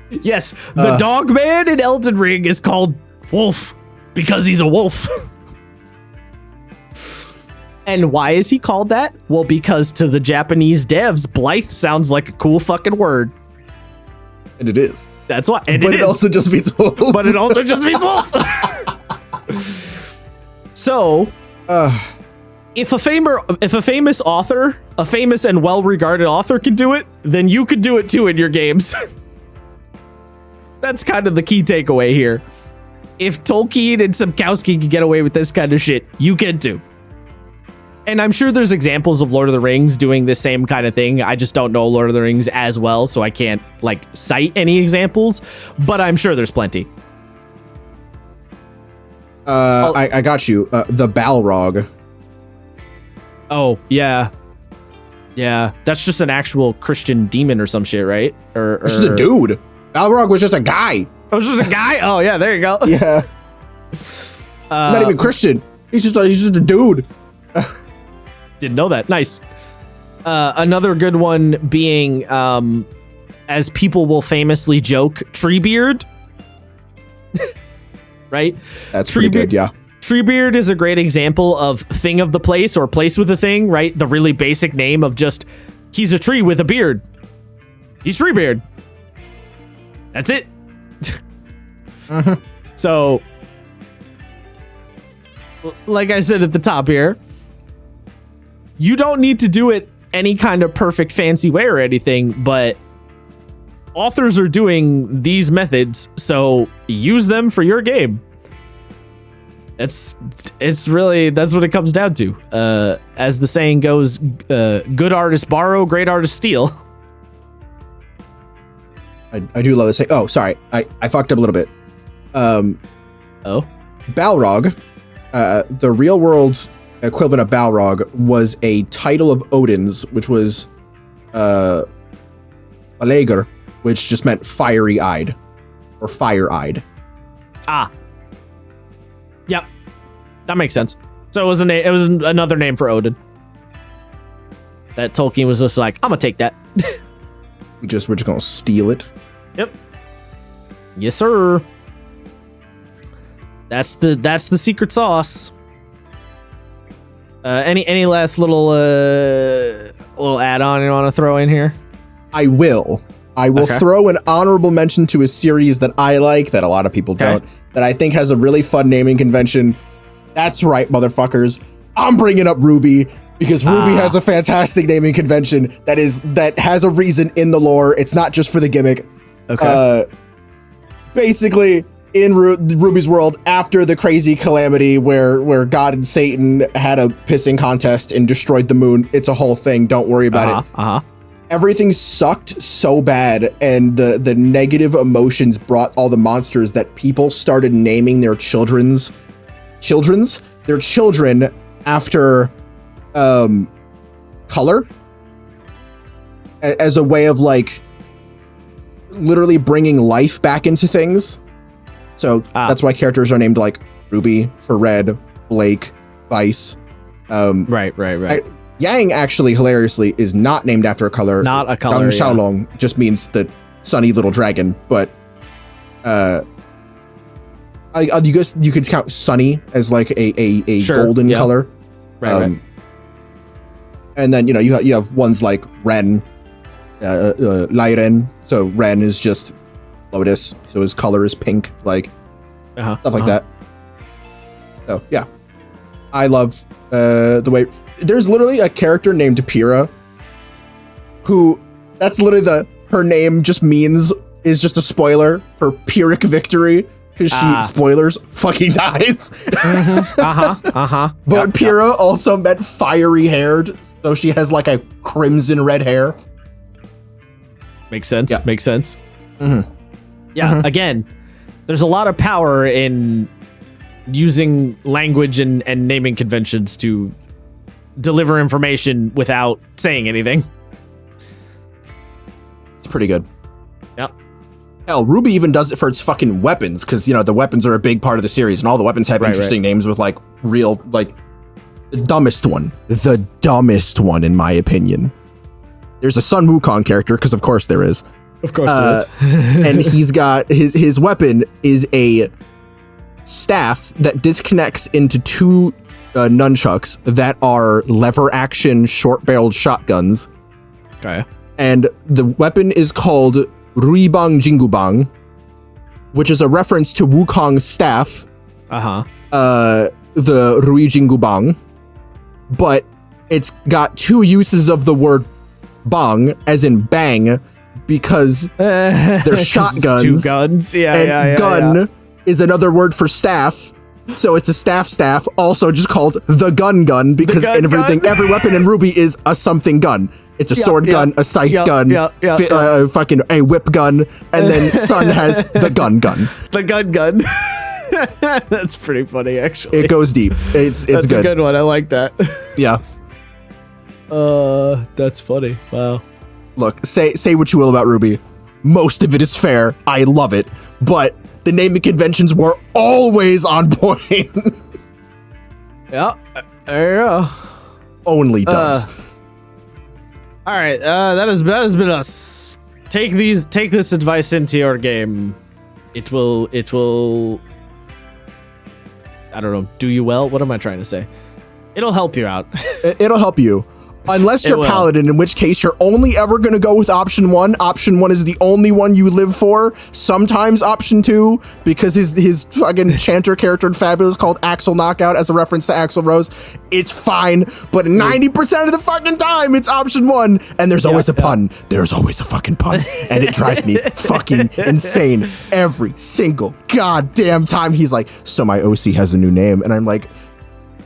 Yes, the dog man in Elden Ring is called Wolf because he's a wolf. And why is he called that? Well, because to the Japanese devs, Blythe sounds like a cool fucking word. And it is. That's why. And but it also just means wolf. But it also just means wolf. So, if a famous author, a famous and well-regarded author can do it, then you could do it too in your games. That's kind of the key takeaway here. If Tolkien and Sapkowski can get away with this kind of shit, you can too. And I'm sure there's examples of Lord of the Rings doing the same kind of thing. I just don't know Lord of the Rings as well, so I can't like cite any examples, but I'm sure there's plenty. I got you. The Balrog. Oh, yeah. Yeah, that's just an actual Christian demon or some shit, right? Or This is a dude. Balrog was just a guy. Oh, it's just a guy? Oh, yeah, there you go. Yeah. Not even Christian. He's just a dude. Didn't know that. Nice. Another good one being, as people will famously joke, Treebeard. Right? That's pretty good, yeah. Treebeard is a great example of thing of the place or place with a thing, right? The really basic name of just, he's a tree with a beard. He's Treebeard. That's it. So, like I said at the top here, you don't need to do it any kind of perfect fancy way or anything, but authors are doing these methods, so use them for your game. That's what it comes down to. As the saying goes, good artists borrow, great artists steal. I do love this. Oh, sorry. I fucked up a little bit. Balrog, the real world equivalent of Balrog, was a title of Odin's, which was Balegar, which just meant fiery-eyed or fire-eyed. Ah. Yep. That makes sense. So it was another name for Odin. That Tolkien was just like, I'm gonna take that. We're just gonna steal it. Yep. Yes, sir. That's the secret sauce. Any last little add-on you want to throw in here? I will throw an honorable mention to a series that I like that a lot of people don't, that I think has a really fun naming convention. That's right, motherfuckers. I'm bringing up Ruby because Ruby has a fantastic naming convention that has a reason in the lore. It's not just for the gimmick. Okay. Basically, in Ruby's world, after the crazy calamity where God and Satan had a pissing contest and destroyed the moon, it's a whole thing. Don't worry about it. Everything sucked so bad, and the negative emotions brought all the monsters that people started naming their children after color as a way of like literally bringing life back into things. So that's why characters are named like Ruby for red, Blake, Vice. Right. Yang actually hilariously is not named after a color. Not a color. Xiaolong just means the sunny little dragon, but you could count Sunny as like a golden color. Right. And then you have ones like Ren, Lairen. So Ren is just lotus, so his color is pink, like stuff like that. So yeah, I love the way there's literally a character named Pyrrha, who that's literally her name is just a spoiler for Pyrrhic victory. Because she, spoilers, fucking dies. But Pyrrha also meant fiery haired, so she has like a crimson red hair. Makes sense. Yeah. Makes sense. Yeah, again, there's a lot of power in using language and naming conventions to deliver information without saying anything. It's pretty good. Yep. Hell, Ruby even does it for its fucking weapons, because, you know, the weapons are a big part of the series, and all the weapons have interesting names with, like, real, like, the dumbest one, in my opinion. There's a Sun Wukong character, because of course there is. Of course there is. And he's got, his weapon is a staff that disconnects into two nunchucks that are lever action short-barreled shotguns. Okay. And the weapon is called Ruibang Jingubang, which is a reference to Wukong's staff. The Rui Jingubang. But it's got two uses of the word bang, as in bang, because they're shotguns. Two guns. And gun is another word for staff. So it's a staff, also just called the gun, because every weapon in Ruby is a something gun. It's a sword gun, a scythe gun, fucking a whip gun, and then Sun has the gun. The gun. That's pretty funny, actually. It goes deep. It's That's good. a good one. I like that. Yeah. That's funny. Wow. Look, say what you will about Ruby. Most of it is fair. I love it. But the naming conventions were always on point. Yeah. There you go. Only dubs. All right. That has been us. Take this advice into your game. It will. I don't know. Do you well? What am I trying to say? It'll help you out. It'll help you. Unless you're Paladin, in which case you're only ever going to go with option 1. Option 1 is the only one you live for. Sometimes option 2, because his fucking chanter character in Fabulous called Axel Knockout as a reference to Axl Rose. It's fine, but 90% of the fucking time it's option 1, and there's always a pun. There's always a fucking pun, and it drives me fucking insane every single goddamn time. He's like, so my OC has a new name, and I'm like,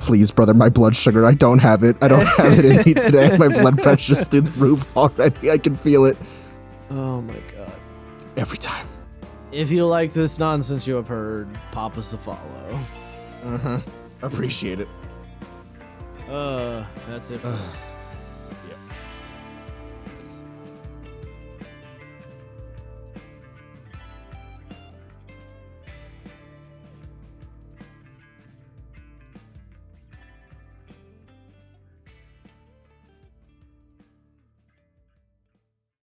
please, brother, my blood sugar, I don't have it. I don't have it in me today. My blood pressure's through the roof already. I can feel it. Oh my god. Every time. If you like this nonsense you have heard, pop us a follow. Appreciate it. That's it for us.